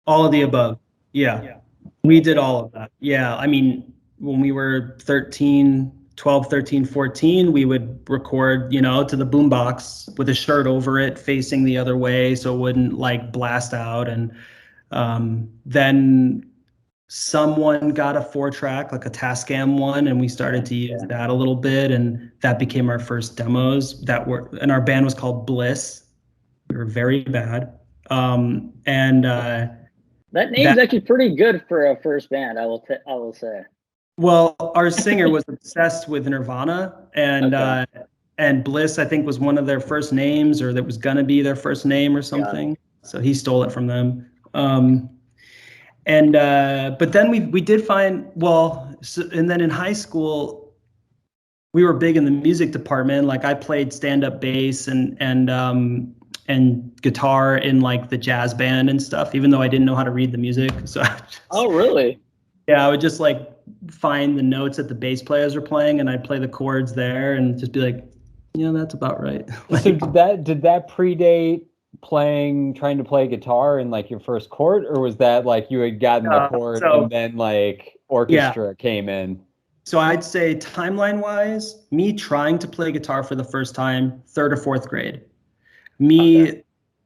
all of the above? Yeah. We did all of that. Yeah. I mean, when we were 12, 13, 14, we would record, to the boombox with a shirt over it facing the other way so it wouldn't like blast out. And then someone got a 4-track, like a Tascam one, and we started to use that a little bit. And that became our first demos and our band was called Bliss. We were very bad. That name's actually pretty good for a first band, I will say. Well, our singer was obsessed with Nirvana, and Bliss, I think, was one of their first names, or that was gonna be their first name or something. So he stole it from them. But then we did find and then in high school, we were big in the music department. Like I played stand-up bass and guitar in like the jazz band and stuff, even though I didn't know how to read the music. So oh, really? Yeah, I would just like find the notes that the bass players were playing, and I'd play the chords there, and just be like, that's about right. So did that predate trying to play guitar in like your first chord, or was that like you had gotten the chord and then like orchestra came in? So I'd say timeline wise, me trying to play guitar for the first time, 3rd or 4th grade. Me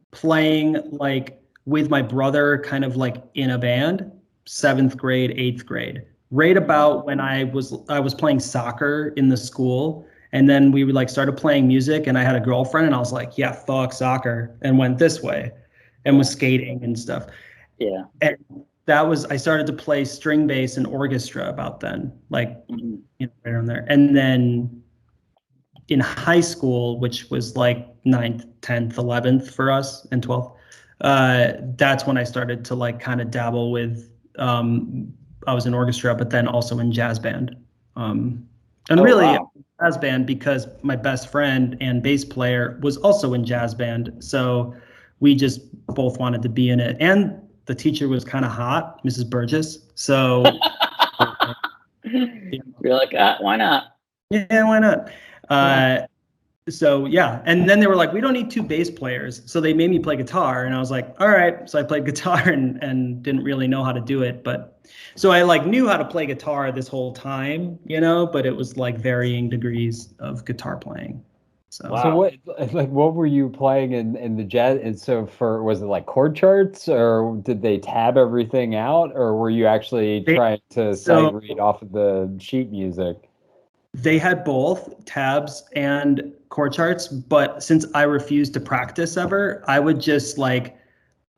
playing like with my brother kind of like in a band, 7th grade, 8th grade. Right about when I was playing soccer in the school, and then we like started playing music, and I had a girlfriend, and I was like, yeah, fuck soccer, and went this way and was skating and stuff. Yeah. And I started to play string bass and orchestra about then, like right around there. And then in high school, which was like 9th, 10th, 11th for us, and 12th, that's when I started to like kind of dabble with, I was in orchestra, but then also in jazz band. Jazz band because my best friend and bass player was also in jazz band. So we just both wanted to be in it. And the teacher was kind of hot, Mrs. Burgess. So you're like, why not? Yeah, why not? So yeah, and then they were like, we don't need two bass players, so they made me play guitar, and I was like, all right. So I played guitar and didn't really know how to do it, but so I like knew how to play guitar this whole time, but it was like varying degrees of guitar playing. So Wow. So what were you playing in the jazz? And so was it like chord charts, or did they tab everything out, or were you actually trying to sight read off of the sheet music? They had both tabs and chord charts, but since I refused to practice ever, I would just like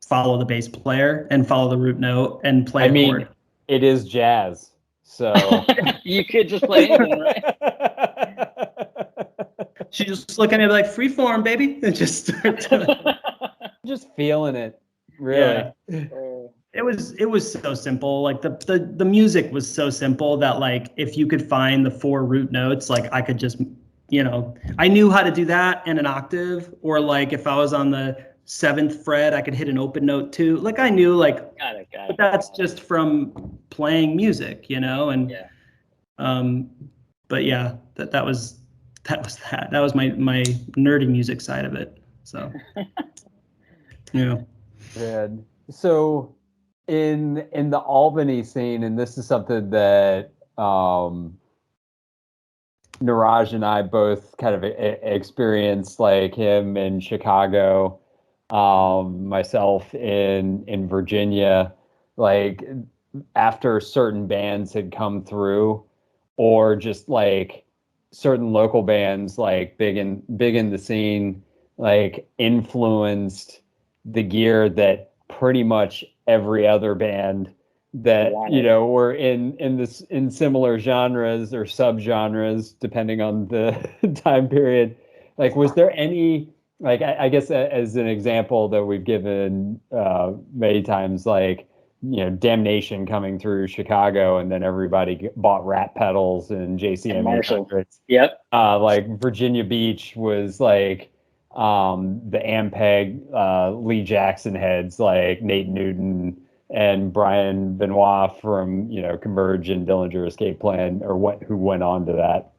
follow the bass player and follow the root note and play a chord. It is jazz, so you could just play anything, right? She just look at me like freeform, baby, and just start just feeling it, really. Yeah. It was so simple. Like the music was so simple that like if you could find the 4 root notes, like I could just, I knew how to do that in an octave, or like if I was on the 7th fret, I could hit an open note too. Like I knew like, got it. But that's just from playing music, and yeah. But yeah, that was my nerdy music side of it. So yeah. Good. So in the Albany scene, and this is something that Niraj and I both kind of experienced, like him in Chicago, myself in Virginia, like after certain bands had come through, or just like certain local bands like big in the scene, like influenced the gear that pretty much every other band that were in similar genres or subgenres depending on the time period. Like, was there any, like, I guess as an example that we've given many times, like, Damnation coming through Chicago, and then everybody bought Rat pedals and JCM 800s. Yep. Like Virginia Beach was like the Ampeg Lee Jackson heads, like Nate Newton and Brian Benoit from Converge and Dillinger Escape Plan, who went on to that,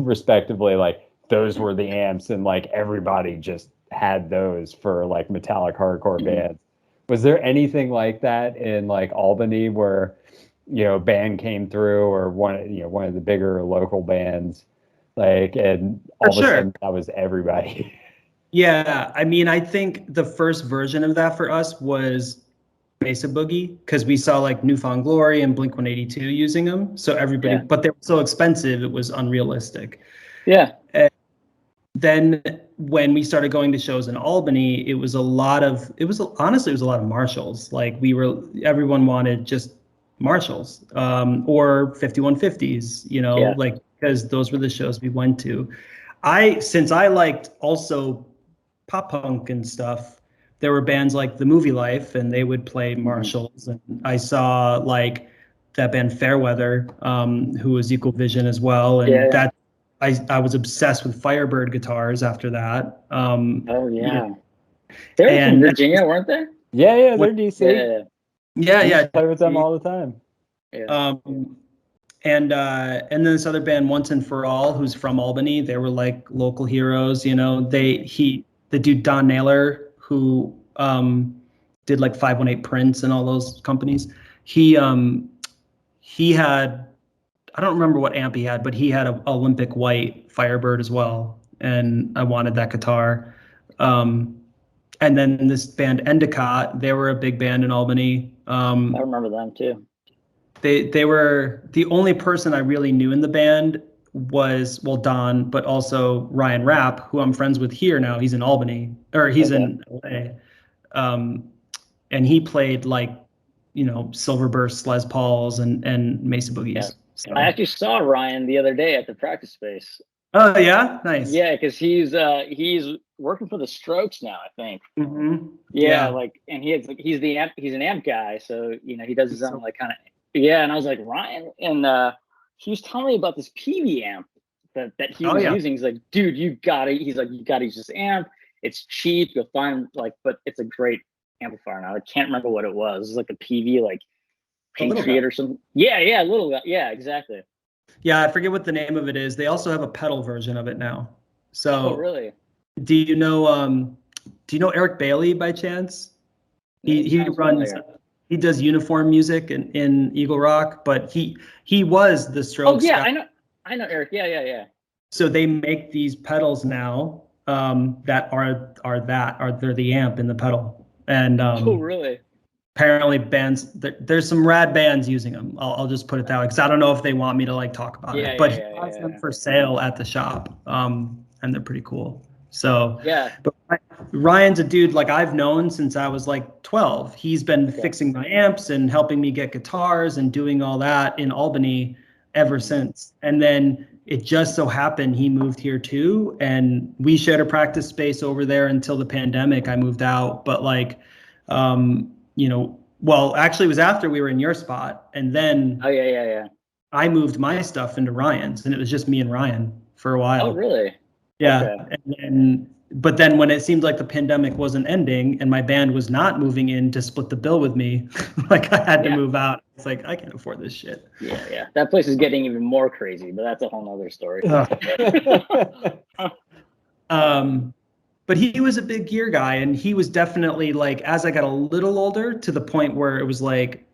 respectively. Like those were the amps, and like everybody just had those for like metallic hardcore bands. Was there anything like that in like Albany where a band came through, or one of the bigger local bands, like, and all of a sudden that was everybody? Yeah, I mean, I think the first version of that for us was Mesa Boogie, because we saw like Newfound Glory and Blink-182 using them. So everybody, but they were so expensive, it was unrealistic. Yeah. And then when we started going to shows in Albany, it was honestly, it was a lot of Marshalls. Like everyone wanted just Marshalls, or 5150s, like, because those were the shows we went to. Since I liked also pop punk and stuff, there were bands like The Movie Life, and they would play Marshalls. And I saw like that band Fairweather, who was Equal Vision as well. And that I was obsessed with Firebird guitars after that. They were from Virginia, weren't they? Yeah, they're DC. Yeah. Play with them all the time. Yeah. And then this other band, Once and For All, who's from Albany, they were like local heroes. The dude Don Naylor, who did like 518 Prince and all those companies. He had, I don't remember what amp he had, but he had an Olympic White Firebird as well, and I wanted that guitar. And then this band Endicott, they were a big band in Albany. I remember them too. They were the only person I really knew in the band was, Don, but also Ryan Rapp, who I'm friends with here now. He's in Albany, or he's in LA. And he played like, Silverburst Les Pauls and Mesa Boogies. Yeah. So. I actually saw Ryan the other day at the practice space. Oh yeah, nice. Yeah, because he's working for the Strokes now, I think. Mm-hmm. Yeah, like, and he's an amp guy, so he does his own like kind of. Yeah, and I was like, Ryan, and he was telling me about this PV amp that he was using. He's like, dude, you gotta use this amp. It's cheap. You'll find but it's a great amplifier now. I can't remember what it was. It was like a PV, like Patriot or something. Yeah, a little guy. Yeah, exactly. Yeah, I forget what the name of it is. They also have a pedal version of it now. So really? Do you know Eric Bailey by chance? He runs. He does uniform music in Eagle Rock, but he was the Strokes guy. I know Eric. Yeah. So they make these pedals now that they're the amp in the pedal, and oh really? apparently there's some rad bands using them. I'll just put it that way, because I don't know if they want me to like talk about it, but he has them for sale at the shop, and they're pretty cool. So yeah, but Ryan's a dude like I've known since I was like 12. He's been fixing my amps and helping me get guitars and doing all that in Albany ever since. And then it just so happened he moved here too, and we shared a practice space over there until the pandemic. I moved out, but like, well, actually, it was after we were in your spot, and then I moved my stuff into Ryan's, and it was just me and Ryan for a while. Oh, really? Yeah, okay. But then when it seemed like the pandemic wasn't ending and my band was not moving in to split the bill with me, like I had to move out. It's like, I can't afford this shit. Yeah. That place is getting even more crazy, but that's a whole nother story. But he was a big gear guy, and he was definitely like, as I got a little older, to the point where it was like,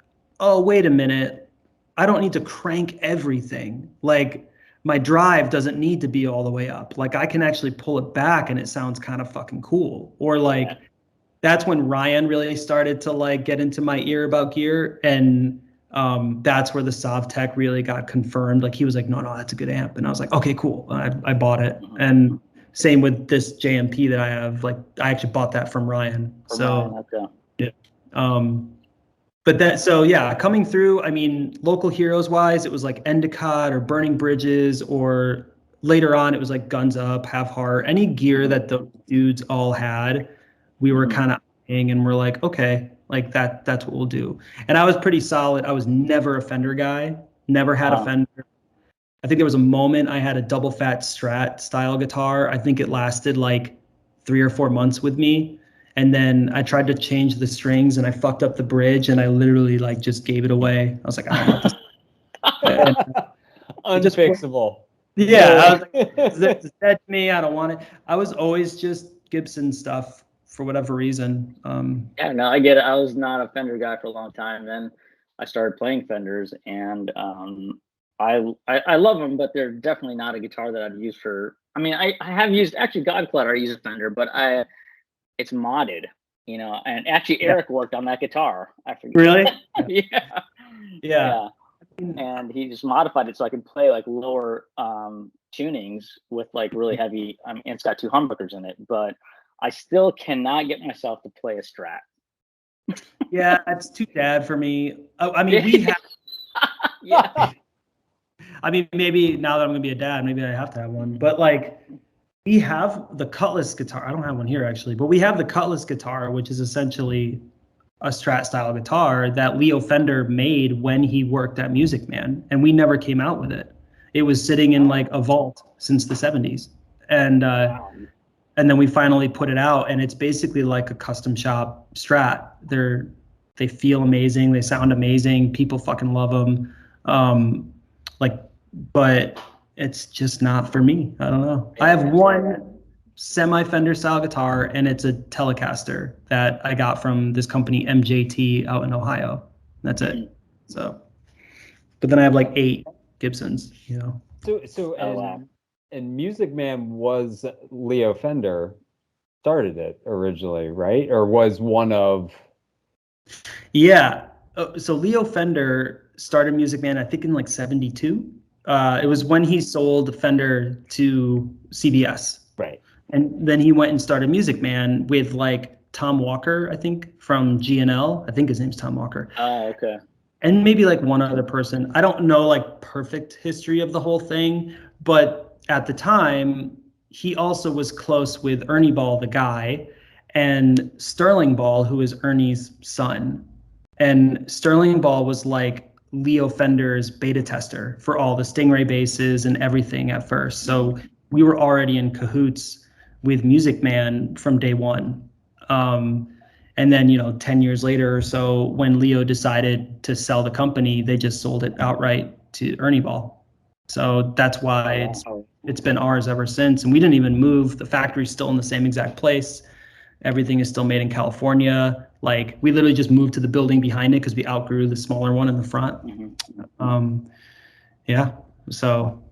oh, wait a minute, I don't need to crank everything. Like, my drive doesn't need to be all the way up. Like I can actually pull it back and it sounds kind of fucking cool. Or like, that's when Ryan really started to like get into my ear about gear. And that's where the Sovtech really got confirmed. Like he was like, no, that's a good amp. And I was like, okay, cool. I bought it. And same with this JMP that I have. Like I actually bought that from Ryan. Coming through, I mean, local heroes wise, it was like Endicott or Burning Bridges, or later on it was like Guns Up, Have Heart, any gear that the dudes all had, we were kind of eyeing, and we're like, okay, like that's what we'll do. And I was pretty solid. I was never a Fender guy, never had a Fender. I think there was a moment I had a double fat Strat style guitar. I think it lasted like 3 or 4 months with me. And then I tried to change the strings and I fucked up the bridge, and I literally like just gave it away. I was like, I don't want this. Unfixable. I was like, it's dead to me. I don't want it. I was always just Gibson stuff for whatever reason. I get it. I was not a Fender guy for a long time. Then I started playing Fenders, and I love them, but they're definitely not a guitar that I'd use for. I mean, I have used actually Godclutter. I use a Fender, but it's modded, and actually Eric worked on that guitar. I forget. Really? Yeah. And he just modified it so I could play like lower tunings with like really heavy. And it's got 2 humbuckers in it, but I still cannot get myself to play a Strat. Yeah, it's too dad for me. I mean, we have. I mean, maybe now that I'm gonna be a dad, maybe I have to have one. But like, we have the Cutlass guitar. I don't have one here actually, but we have the Cutlass guitar, which is essentially a Strat style guitar that Leo Fender made when he worked at Music Man, and we never came out with it. It was sitting in like a vault since the 70s, and then we finally put it out, and it's basically like a custom shop Strat. They feel amazing, they sound amazing, people fucking love them. But it's just not for me. I don't know. I have one semi-Fender style guitar, and it's a Telecaster that I got from this company MJT out in Ohio. That's it. So, but then I have like 8 Gibsons, And Music Man was Leo Fender started it originally, right? Or was one of? Yeah. So Leo Fender started Music Man, I think in like 72. It was when he sold Fender to CBS. Right. And then he went and started Music Man with like Tom Walker, I think, from GNL. I think his name's Tom Walker. Oh, okay. And maybe like one other person. I don't know like perfect history of the whole thing, but at the time, he also was close with Ernie Ball, the guy, and Sterling Ball, who is Ernie's son. And Sterling Ball was like Leo Fender's beta tester for all the Stingray basses and everything at first. So we were already in cahoots with Music Man from day one. And then, 10 years later or so, when Leo decided to sell the company, they just sold it outright to Ernie Ball. So that's why Wow. it's been ours ever since. And we didn't even move. The factory's still in the same exact place. Everything is still made in California. Like we literally just moved to the building behind it because we outgrew the smaller one in the front. Yeah. So.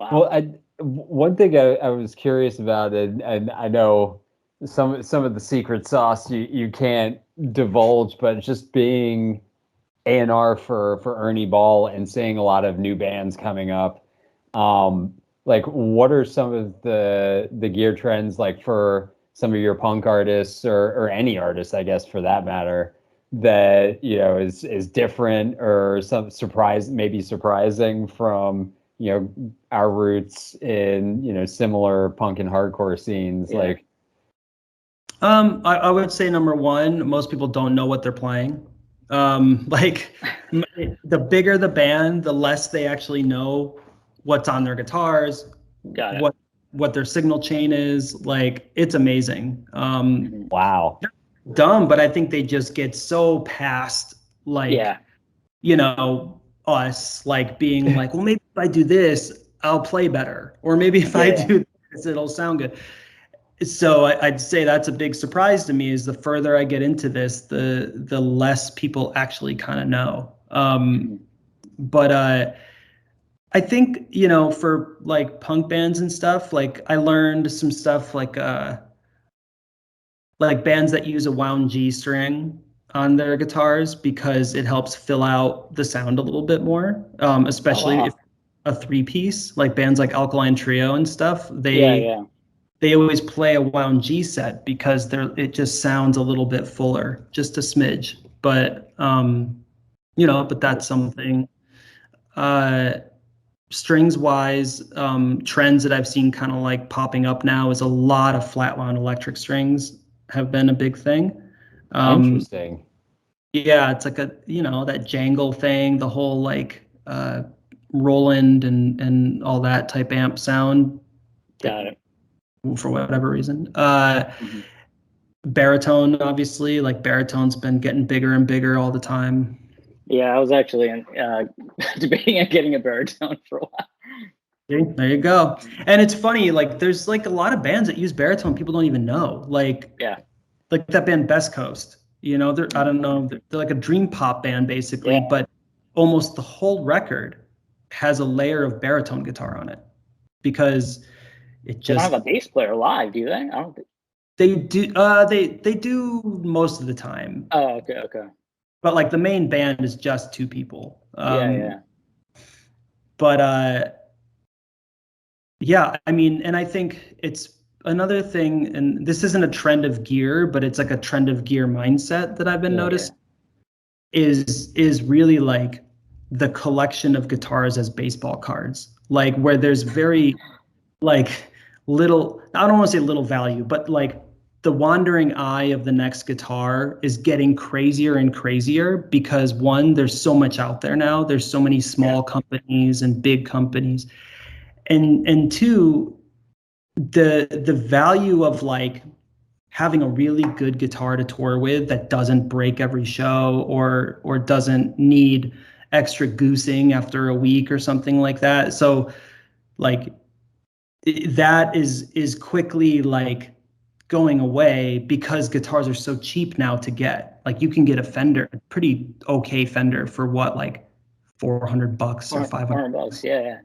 Wow. Well, one thing I was curious about, and I know some of the secret sauce you can't divulge, but just being A&R for Ernie Ball and seeing a lot of new bands coming up, like what are some of the gear trends like for some of your punk artists or any artist, I guess, for that matter, that is different or some maybe surprising from our roots in similar punk and hardcore scenes? Like I would say number one, most people don't know what they're playing. Like the bigger the band, the less they actually know what's on their guitars, what their signal chain is. Like it's amazing. Wow. Dumb, but I think they just get so past us like being like, well, maybe if I do this, I'll play better, or maybe if I do this, it'll sound good. So I'd say that's a big surprise to me, is the further I get into this, the less people actually kind of know. But I think, for like punk bands and stuff, like I learned some stuff like bands that use a wound G string on their guitars because it helps fill out the sound a little bit more, especially if a three-piece, like bands like Alkaline Trio and stuff, they always play a wound G set because it just sounds a little bit fuller, just a smidge. But but that's something. Strings wise, trends that I've seen kind of like popping up now is a lot of flat wound electric strings have been a big thing. Interesting. Yeah, it's like that jangle thing, the whole like Roland and all that type amp sound. Got it. For whatever reason. Baritone, obviously, like baritone's been getting bigger and bigger all the time. Yeah, I was actually debating on getting a baritone for a while. There you go. And it's funny, like there's like a lot of bands that use baritone people don't even know. Like that band Best Coast. I don't know, they're like a dream pop band basically, but almost the whole record has a layer of baritone guitar on it because it just. They don't have a bass player live, do they? I don't think they do. They do most of the time. Oh, okay. But like the main band is just two people. Yeah. But yeah, I mean, and I think it's another thing, and this isn't a trend of gear, but it's like a trend of gear mindset that I've been noticing is really like the collection of guitars as baseball cards, like where there's very like little, I don't want to say little value, but like the wandering eye of the next guitar is getting crazier and crazier because one, there's so much out there now. There's so many small companies and big companies. And two, the value of like having a really good guitar to tour with that doesn't break every show or doesn't need extra goosing after a week or something like that. So like that is quickly like going away because guitars are so cheap now to get. Like you can get a Fender, a pretty okay Fender for what, like $400 or $500. Yeah.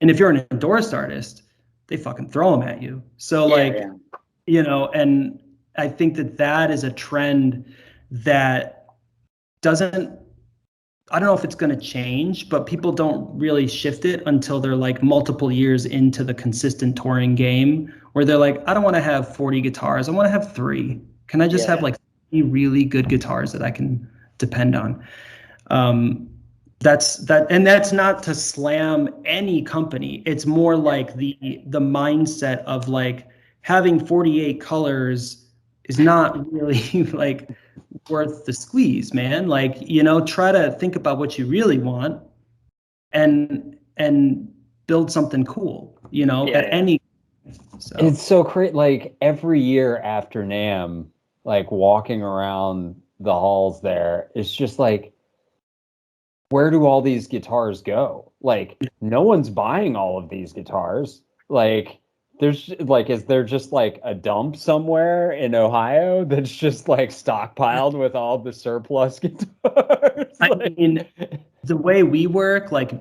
And if you're an endorsed artist, they fucking throw them at you. So and I think that is a trend that doesn't, I don't know if it's going to change, but people don't really shift it until they're like multiple years into the consistent touring game where they're like, I don't want to have 40 guitars. I want to have 3. Can I just have like 3 really good guitars that I can depend on? That's not to slam any company. It's more like the mindset of like having 48 colors is not really like worth the squeeze, man. Like, try to think about what you really want and build something cool, any. So. And it's so great. Like every year after NAMM, like walking around the halls there, it's just like where do all these guitars go? Like, no one's buying all of these guitars. Like, there's like, is there just like a dump somewhere in Ohio that's just like stockpiled with all the surplus guitars? I mean, the way we work, like,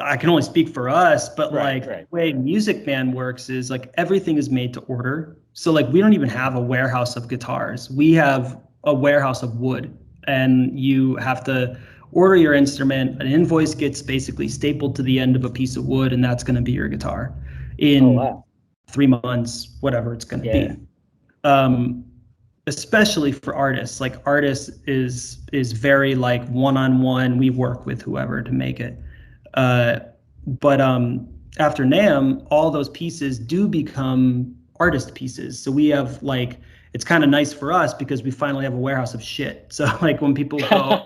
I can only speak for us, but the way Music Man works is like everything is made to order. So like we don't even have a warehouse of guitars. We have a warehouse of wood, and you have to order your instrument. An invoice gets basically stapled to the end of a piece of wood, and that's going to be your guitar in 3 months, whatever it's going to be. Especially for artists, like artists is very like one-on-one. We work with whoever to make it. But after NAMM, all those pieces do become artist pieces. So we have like, it's kind of nice for us because we finally have a warehouse of shit. So like when people go,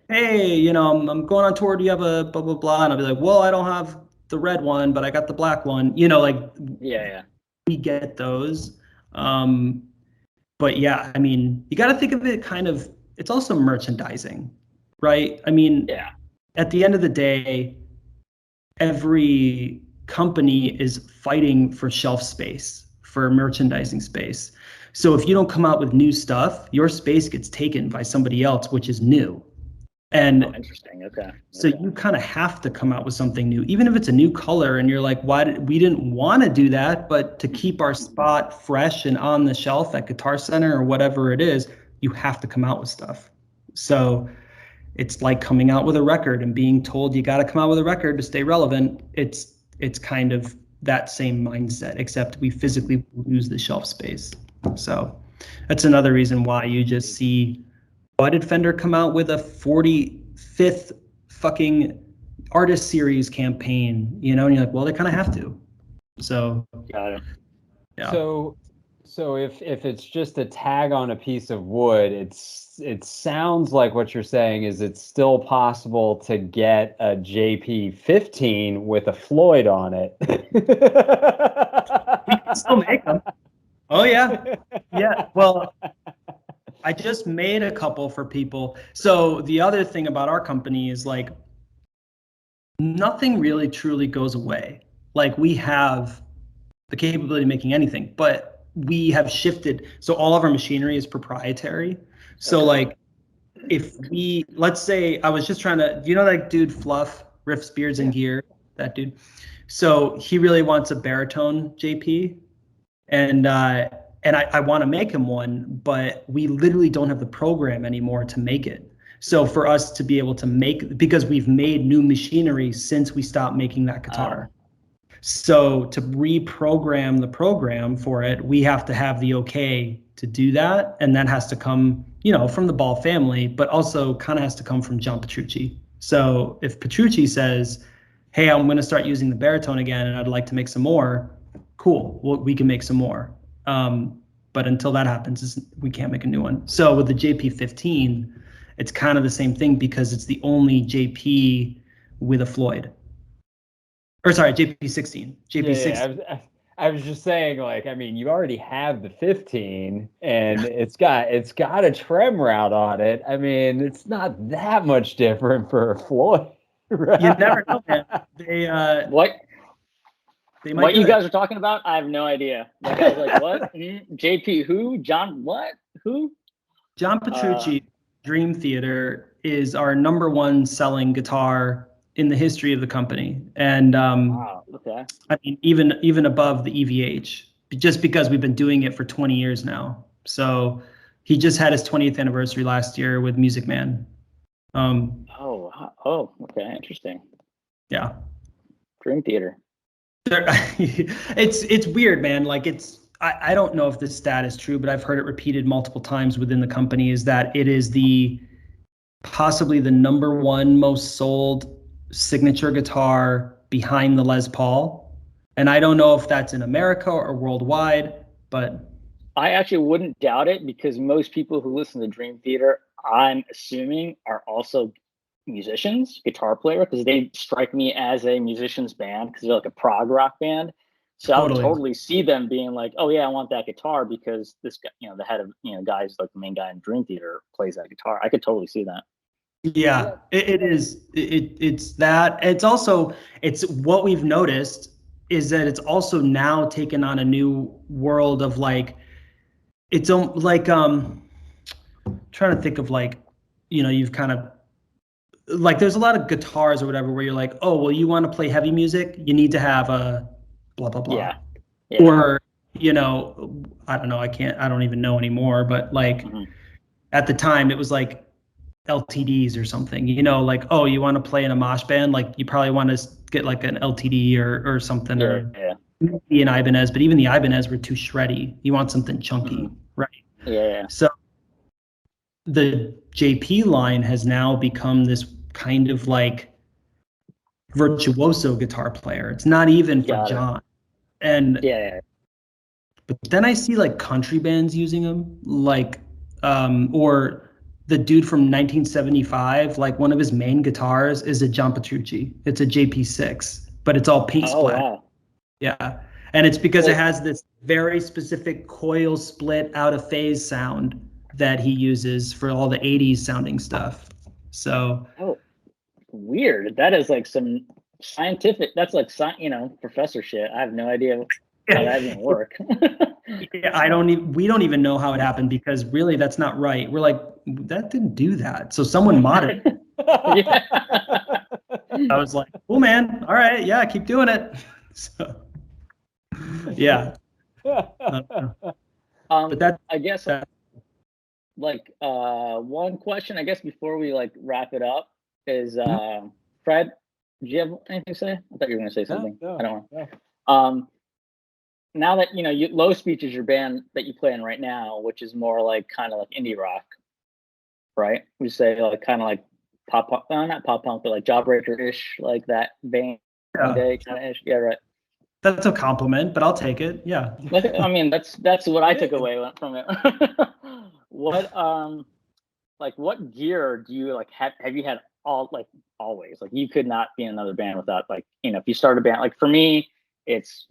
hey, you know, I'm going on tour, do you have a blah, blah, blah? And I'll be like, well, I don't have the red one, but I got the black one. You know, like, we get those. But yeah, I mean, you got to think of it kind of, it's also merchandising, right? I mean, at the end of the day, every company is fighting for shelf space, for merchandising space. So if you don't come out with new stuff, your space gets taken by somebody else, which is new. And interesting. Okay. So you kind of have to come out with something new, even if it's a new color and you're like, we didn't want to do that, but to keep our spot fresh and on the shelf at Guitar Center or whatever it is, you have to come out with stuff. So it's like coming out with a record and being told you got to come out with a record to stay relevant. It's kind of that same mindset, except we physically lose the shelf space. So that's another reason why you just see, why did Fender come out with a 45th fucking artist series campaign? You know, and you're like, well, they kind of have to. So got it. Yeah. So if it's just a tag on a piece of wood, it sounds like what you're saying is it's still possible to get a JP15 with a Floyd on it. We can still make them. Oh yeah. Yeah. Well, I just made a couple for people. So the other thing about our company is like nothing really truly goes away. Like we have the capability of making anything, but we have shifted. So all of our machinery is proprietary. So like if we, let's say I was just trying to, you know, that dude Fluff, Riffs, Beards and Gear, that dude. So he really wants a baritone JP. And I want to make him one, but we literally don't have the program anymore to make it. So for us to be able to make, because we've made new machinery since we stopped making that guitar. So to reprogram the program for it, we have to have the okay to do that. And that has to come, you know, from the Ball family, but also kind of has to come from John Petrucci. So if Petrucci says, hey, I'm going to start using the baritone again and I'd like to make some more, cool, well, we can make some more. But until that happens, we can't make a new one. So with the JP15, it's kind of the same thing because it's the only JP with a Floyd. Or sorry, JP16. JP16. Yeah, I was just saying, like, I mean, you already have the 15, and it's got a trem route on it. I mean, it's not that much different for a Floyd. Right? You never know, man. They what you guys are talking about, I have no idea. Like, I was like, what? JP who? John what? Who? John Petrucci, Dream Theater, is our #1 selling guitar in the history of the company. And wow, okay. I mean, even above the EVH, just because we've been doing it for 20 years now. So he just had his 20th anniversary last year with Music Man. Okay, interesting. Yeah. Dream Theater. It's weird, man. Like I don't know if this stat is true, but I've heard it repeated multiple times within the company, is that it is possibly the #1 most sold signature guitar behind the Les Paul. And I don't know if that's in America or worldwide, but I actually wouldn't doubt it, because most people who listen to Dream Theater, I'm assuming, are also musicians, guitar player, because they strike me as a musician's band, because they're like a prog rock band. So I would totally see them being like, oh yeah, I want that guitar because this guy, you know, the head of, you know, guys like the main guy in Dream Theater plays that guitar. I could totally see that. Yeah, it is. It's that. It's also, it's what we've noticed is that it's also now taken on a new world of like, it's like, trying to think of like, you've kind of like, there's a lot of guitars or whatever where you're like, oh, well, you want to play heavy music, you need to have a blah, blah, blah. Yeah. Or, I don't know, I don't even know anymore, but like at the time it was like LTDs or something, like, oh, you want to play in a mosh band, like you probably want to get like an LTD or something, or maybe an Ibanez, but even the Ibanez were too shreddy. You want something chunky, right? Yeah. So the JP line has now become this kind of like virtuoso guitar player. It's not even for John. And but then I see like country bands using them, like or the dude from 1975, like one of his main guitars is a John Petrucci. It's a JP6, but it's all paint splat. Wow. Yeah. And it's because it has this very specific coil split out of phase sound that he uses for all the 80s sounding stuff. So weird. That is like some scientific, that's like professor shit. I have no idea how that even work. Yeah, we don't even know how it happened, because really that's not right. We're like, that didn't do that. So someone modded it. I was like, cool, man. All right, yeah, keep doing it. So yeah. But that, I guess like one question, I guess, before we like wrap it up is Fred, do you have anything to say? I thought you were gonna say something. No, I don't know. Now that Low Speech is your band that you play in right now, which is more like kind of like indie rock, right? We say like kind of like pop punk, not pop punk, but like Jawbreaker-ish, like that vein, kind of ish. Yeah, right. That's a compliment, but I'll take it. Yeah. I mean, that's what I took away from it. What gear do you like have you had always? Like you could not be in another band without like, if you start a band, like for me, it's,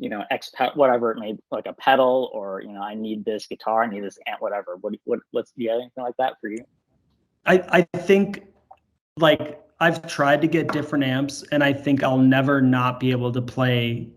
whatever it may be, like a pedal, or, I need this guitar, I need this amp, whatever. What's do you have anything like that for you? I think like I've tried to get different amps, and I think I'll never not be able to play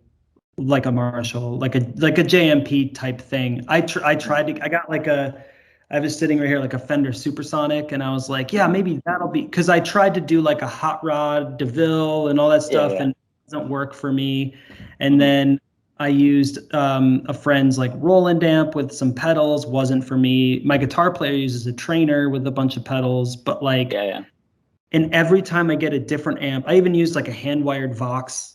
like a Marshall, like a JMP type thing. I got like I was sitting right here like a Fender Supersonic, and I was like, yeah, maybe that'll be, because I tried to do like a Hot Rod DeVille and all that stuff, and it doesn't work for me. And then I used a friend's like Roland amp with some pedals, wasn't for me. My guitar player uses a Trainer with a bunch of pedals, but like, and every time I get a different amp, I even used like a hand-wired Vox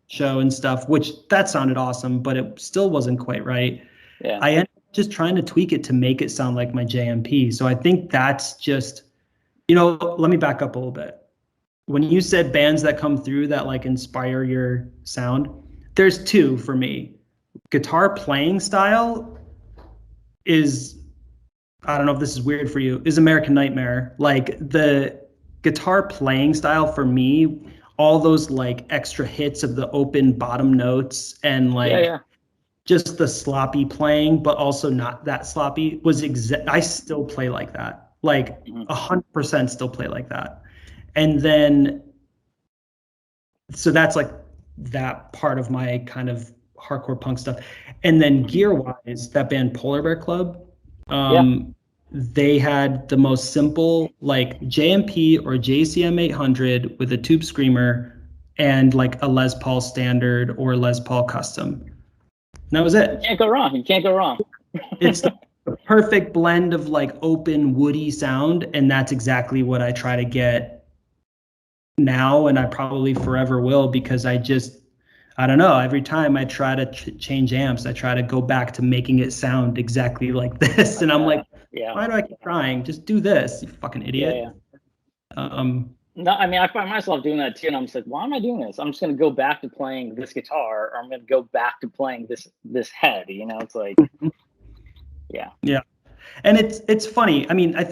show and stuff, which that sounded awesome, but it still wasn't quite right. I ended up just trying to tweak it to make it sound like my JMP. So I think that's just, let me back up a little bit. When you said bands that come through that like inspire your sound, there's two for me. Guitar playing style is, I don't know if this is weird for you, is American Nightmare. Like the guitar playing style for me, all those like extra hits of the open bottom notes and like just the sloppy playing, but also not that sloppy, was I still play like that. Like 100% still play like that. And then, so that's like that part of my kind of hardcore punk stuff. And then gear-wise, that band Polar Bear Club, they had the most simple like JMP or JCM 800 with a tube screamer and like a Les Paul standard or Les Paul custom. And that was it. You can't go wrong. It's the perfect blend of like open woody sound, and that's exactly what I try to get now, and I probably forever will, because I don't know, every time I try to change amps, I try to go back to making it sound exactly like this, and I'm like, why do I keep trying? Just do this, you fucking idiot. No, I mean, I find myself doing that too, and I'm just like, why am I doing this? I'm just going to go back to playing this guitar, or I'm going to go back to playing this head, it's like, yeah. And it's funny. I mean, I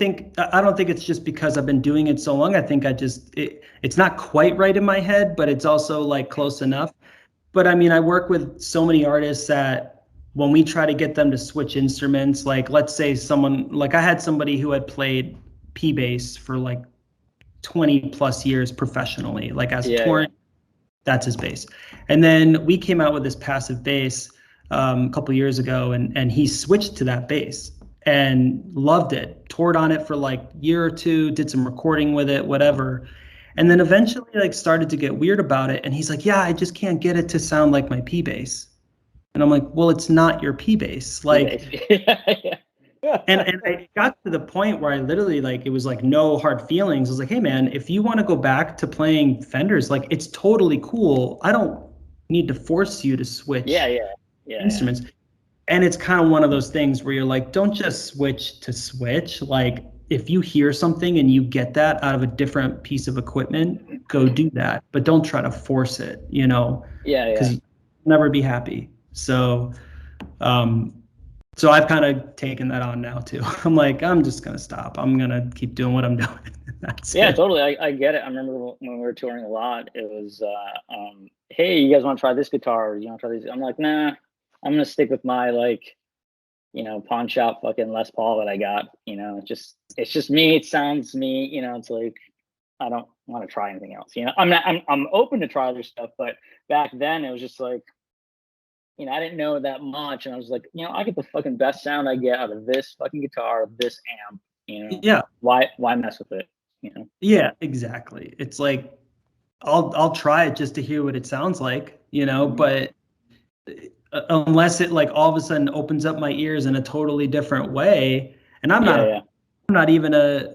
don't think it's just because I've been doing it so long. I think it's not quite right in my head, but it's also like close enough. But I mean, I work with so many artists that when we try to get them to switch instruments, like let's say someone, like I had somebody who had played P bass for like 20 plus years professionally, like as a touring. That's his bass. And then we came out with this passive bass a couple years ago, and he switched to that bass and loved it, toured on it for like a year or two, did some recording with it, whatever. And then eventually like started to get weird about it. And he's like, yeah, I just can't get it to sound like my P bass. And I'm like, well, it's not your P bass. Like, and I got to the point where I literally like, it was like no hard feelings. I was like, hey man, if you want to go back to playing Fenders, like it's totally cool. I don't need to force you to switch instruments. And it's kind of one of those things where you're like, don't just switch to switch. Like if you hear something and you get that out of a different piece of equipment, go do that. But don't try to force it, you know? Because you'll never be happy. So, so I've kind of taken that on now too. I'm like, I'm just gonna stop. I'm gonna keep doing what I'm doing. That's it. Totally. I get it. I remember when we were touring a lot, it was, hey, you guys want to try this guitar? Or you want to try these? I'm like, nah, I'm gonna stick with my like, you know, pawn shop fucking Les Paul that I got. You know, it's just me. It sounds me. You know, it's like I don't want to try anything else. You know, I'm open to try other stuff, but back then it was just like, you know, I didn't know that much, and I was like, you know, I get the fucking best sound I get out of this fucking guitar, this amp. You know, why mess with it? You know. Yeah, exactly. It's like I'll try it just to hear what it sounds like, you know, but unless it like all of a sudden opens up my ears in a totally different way, and I'm not even a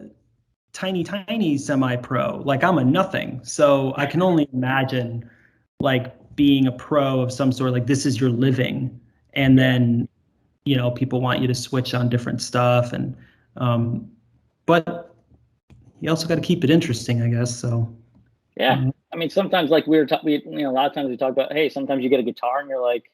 tiny semi-pro, like I'm a nothing. So I can only imagine like being a pro of some sort, like this is your living, and then you know people want you to switch on different stuff, and but you also got to keep it interesting, I guess. So I mean, sometimes like we you know, a lot of times we talk about, hey, sometimes you get a guitar and you're like,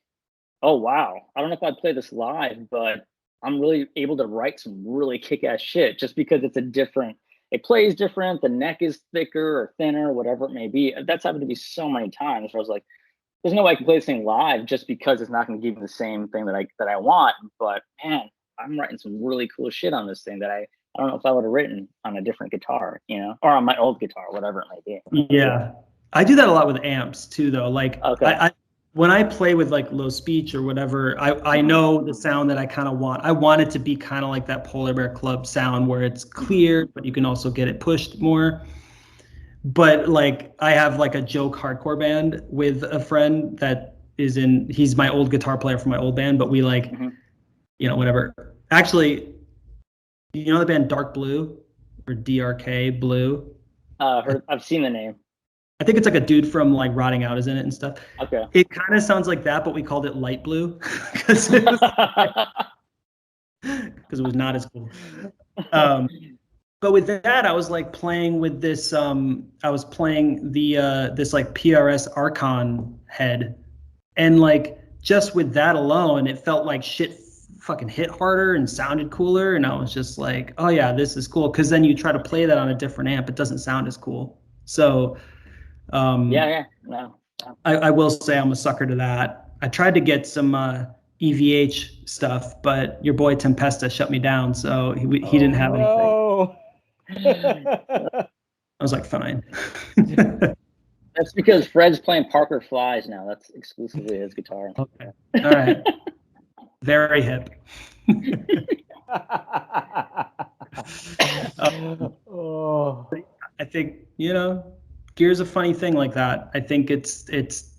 oh wow, I don't know if I'd play this live, but I'm really able to write some really kick-ass shit just because it's it plays different, the neck is thicker or thinner, whatever it may be. That's happened to be so many times where I was like, there's no way I can play this thing live just because it's not going to give me the same thing that I want. But man, I'm writing some really cool shit on this thing that I don't know if I would have written on a different guitar, you know, or on my old guitar, whatever it may be. Yeah, I do that a lot with amps too, though. Like when I play with like low speech or whatever, I know the sound that I kind of want. I want it to be kind of like that Polar Bear Club sound where it's clear, but you can also get it pushed more. But like I have like a joke hardcore band with a friend that he's my old guitar player from my old band, but we like, you know, whatever. Actually, you know the band Dark Blue or DRK Blue? I've seen the name. I think it's like a dude from like Rotting Out is in it and stuff. Okay. It kind of sounds like that, but we called it Light Blue because it was not as cool. But with that, I was like playing with this. I was playing the this like PRS Archon head, and like just with that alone, it felt like shit fucking hit harder and sounded cooler. And I was just like, oh yeah, this is cool. Because then you try to play that on a different amp, it doesn't sound as cool. So I will say I'm a sucker to that. I tried to get some EVH stuff, but your boy Tempesta shut me down, so he didn't have anything. I was like, fine. That's because Fred's playing Parker Flies now. That's exclusively his guitar. Okay. All right. Very hip. I think, you know, gear's a funny thing like that. I think it's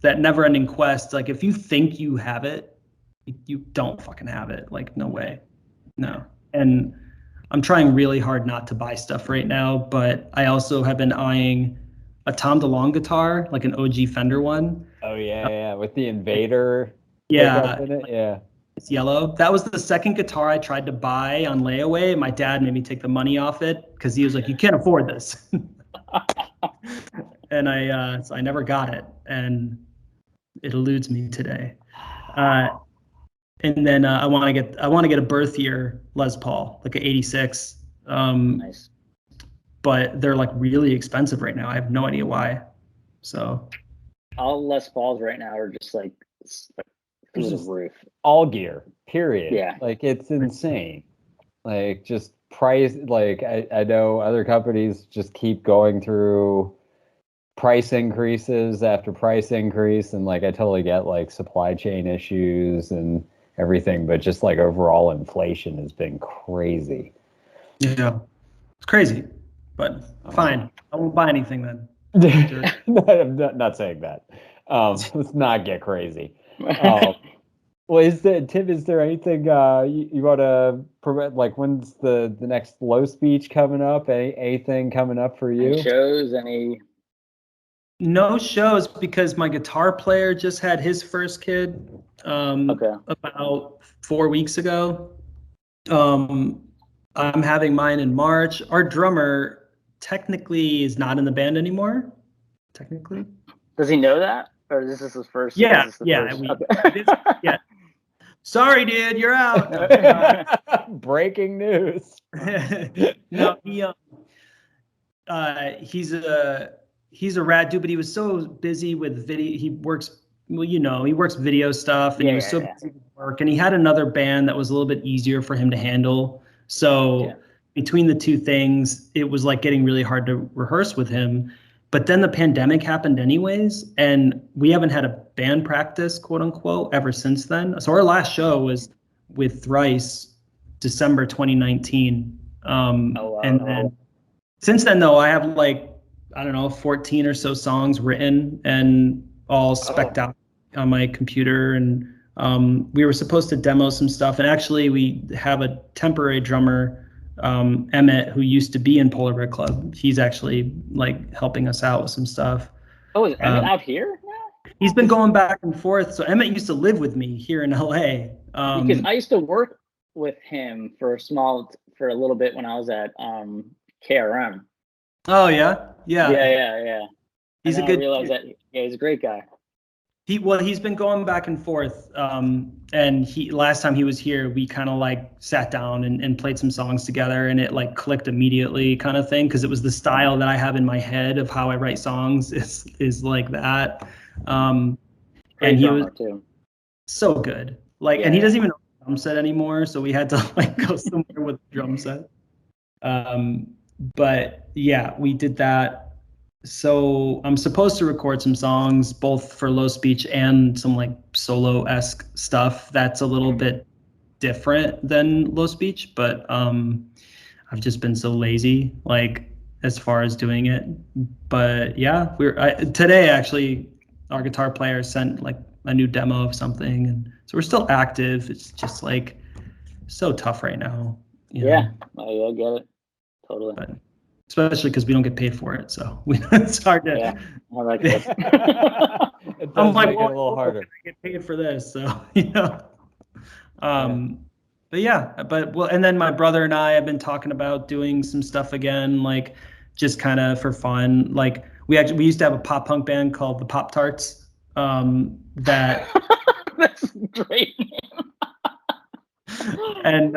that never-ending quest. Like if you think you have it, you don't fucking have it. Like no way. No. And I'm trying really hard not to buy stuff right now, but I also have been eyeing a Tom DeLonge guitar, like an OG Fender one. Oh yeah, with the Invader. Yeah. In it. Yeah. It's yellow. That was the second guitar I tried to buy on layaway. My dad made me take the money off it because he was like, "You can't afford this," and so I never got it, and it eludes me today. And then I want to get a birth year Les Paul, like an '86. Nice. But they're like really expensive right now. I have no idea why. So all Les Pauls right now are just like through the roof. All gear, period. Yeah. Like it's insane. Like just price, like I know other companies just keep going through price increases after price increase, and like I totally get like supply chain issues and everything, but just like overall inflation has been crazy. Yeah, it's crazy, but fine. I won't buy anything then. I'm not saying that. Let's not get crazy. Well, Tim, is there anything you want to prevent? Like, when's the next low speech coming up? Anything coming up for you? Any shows? Any? No shows because my guitar player just had his first kid about 4 weeks ago. I'm having mine in March. Our drummer technically is not in the band anymore. Technically. Does he know that? Or is this his first? Yeah. Okay. Yeah. Sorry, dude, you're out. Breaking news. No, he's a rad dude, but he was so busy with video. He works video stuff, and he was so busy with work, and he had another band that was a little bit easier for him to handle. So between the two things, it was like getting really hard to rehearse with him. But then the pandemic happened anyways, and we haven't had a band practice, quote unquote, ever since then. So our last show was with Thrice, December 2019. And then since then, though, I have like, I don't know, 14 or so songs written and all spec'd out on my computer. And we were supposed to demo some stuff. And actually, we have a temporary drummer, Emmett, who used to be in Polar Bear Club. He's actually like helping us out with some stuff. Oh, is Emmett out here now? He's been going back and forth. So Emmett used to live with me here in LA. Because I used to work with him for a little bit when I was at KRM. Oh yeah, Yeah. He's and a good. I realized that he's a great guy. He's been going back and forth. And last time he was here, we kind of like sat down and played some songs together, and it like clicked immediately, kind of thing, because it was the style that I have in my head of how I write songs is like that. And he was too. So good. Like, and he doesn't even know the drum set anymore, so we had to like go somewhere with the drum set. But yeah, we did that. So I'm supposed to record some songs, both for Low Speech and some like solo-esque stuff that's a little bit different than Low Speech, but I've just been so lazy, like as far as doing it. But yeah, today actually our guitar player sent like a new demo of something, and so we're still active. It's just like so tough right now. Yeah, I get it totally. But, especially because we don't get paid for it, so it's hard to. Yeah, I like this. It does make it a little harder. I get paid for this, so But yeah, and then my brother and I have been talking about doing some stuff again, like just kind of for fun. Like we used to have a pop punk band called the Pop Tarts. That that's great. And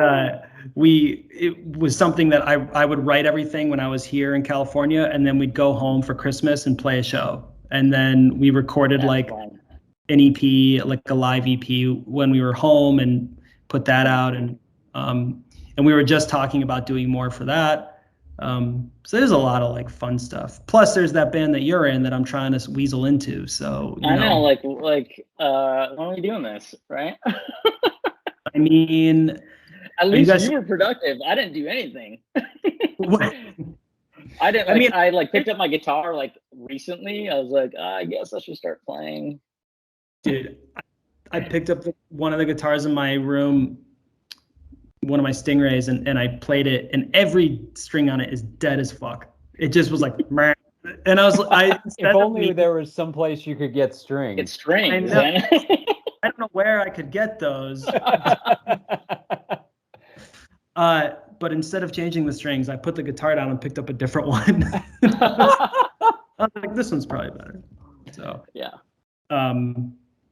it was something that I would write everything when I was here in California, and then we'd go home for Christmas and play a show. And then we recorded an EP, like a live EP when we were home, and put that out. And we were just talking about doing more for that. So there's a lot of like fun stuff. Plus there's that band that you're in that I'm trying to weasel into. So I know, like when are we doing this, right? I mean, at least you were productive. I didn't do anything. I didn't. I picked up my guitar like recently. I was like, I guess I should start playing. Dude, I picked up one of the guitars in my room, one of my Stingrays, and I played it, and every string on it is dead as fuck. It just was like, meh. And I was like, if only there was some place you could get strings. Get strings. I don't know where I could get those. But instead of changing the strings, I put the guitar down and picked up a different one. I was like, this one's probably better. So yeah.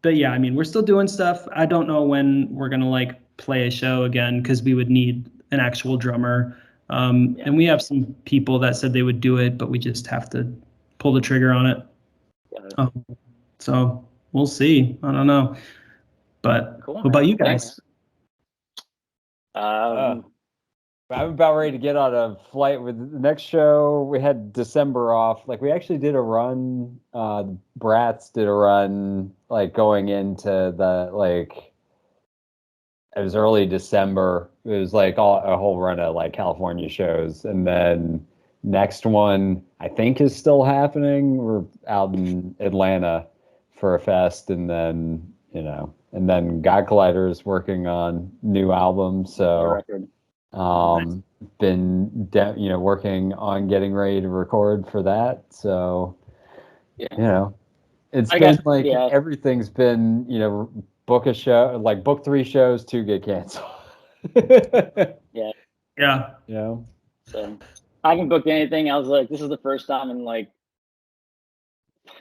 But yeah, I mean, we're still doing stuff. I don't know when we're gonna like play a show again, because we would need an actual drummer. And we have some people that said they would do it, but we just have to pull the trigger on it. So we'll see. I don't know. But cool, what about you guys? I'm about ready to get on a flight with the next show. We had December off. Like we actually did a run. Brats did a run like going into the like. It was early December. It was like a whole run of like California shows, and then next one I think is still happening. We're out in Atlanta for a fest, and then and then God Collider's working on new albums. So. Been working on getting ready to record for that. So, it's everything's been, book a show, like book 3 shows, 2 get canceled. Yeah. So I haven't booked anything. I was like, this is the first time in like,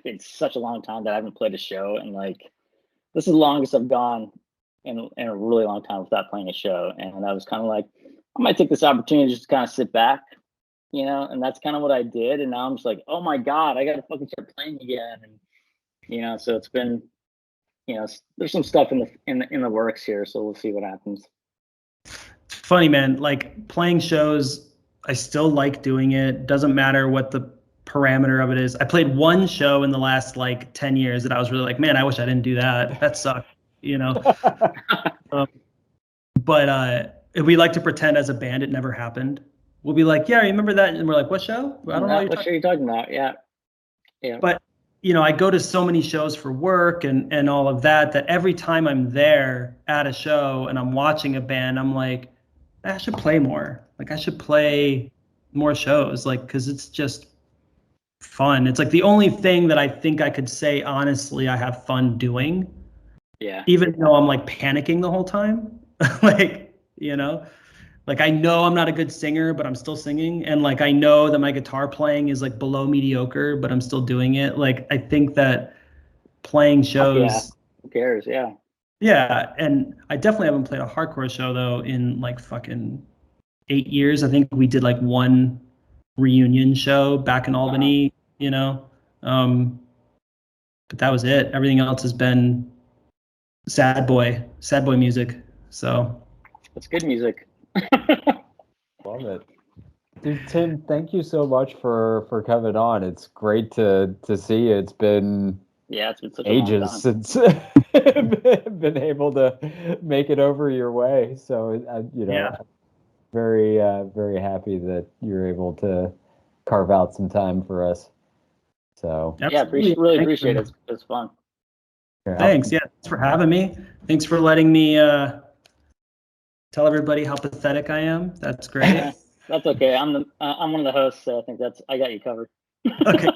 it's such a long time that I haven't played a show. And like, this is the longest I've gone in a really long time without playing a show. And I was kind of like, I might take this opportunity just to kind of sit back, and that's kind of what I did. And now I'm just like, oh my God, I got to fucking start playing again. And, so it's been, there's some stuff in the works here. So we'll see what happens. Funny, man, like playing shows, I still like doing it. Doesn't matter what the parameter of it is. I played one show in the last like 10 years that I was really like, man, I wish I didn't do that. That sucked, But we like to pretend as a band it never happened. We'll be like, yeah, remember that? And we're like, what show? I don't know what show you're talking about. Yeah. But, I go to so many shows for work and all of that every time I'm there at a show and I'm watching a band, I'm like, I should play more. Like, I should play more shows, like, because it's just fun. It's like the only thing that I think I could say, honestly, I have fun doing. Yeah. Even though I'm like panicking the whole time. Like, like I know I'm not a good singer, but I'm still singing. And like, I know that my guitar playing is like below mediocre, but I'm still doing it. Like, I think that playing shows. Yeah. Who cares? Yeah. Yeah. And I definitely haven't played a hardcore show though in like fucking 8 years. I think we did like one reunion show back in Albany, but that was it. Everything else has been sad boy music. So it's good music. Love it. Dude, Tim, thank you so much for coming on. It's great to see you. It's been it's been such ages since been able to make it over your way. So very very happy that you're able to carve out some time for us. So really appreciate it. It's fun. Thanks. Yeah, thanks for having me. Thanks for letting me tell everybody how pathetic I am. That's great. That's okay. I'm one of the hosts, so I think I got you covered. Okay.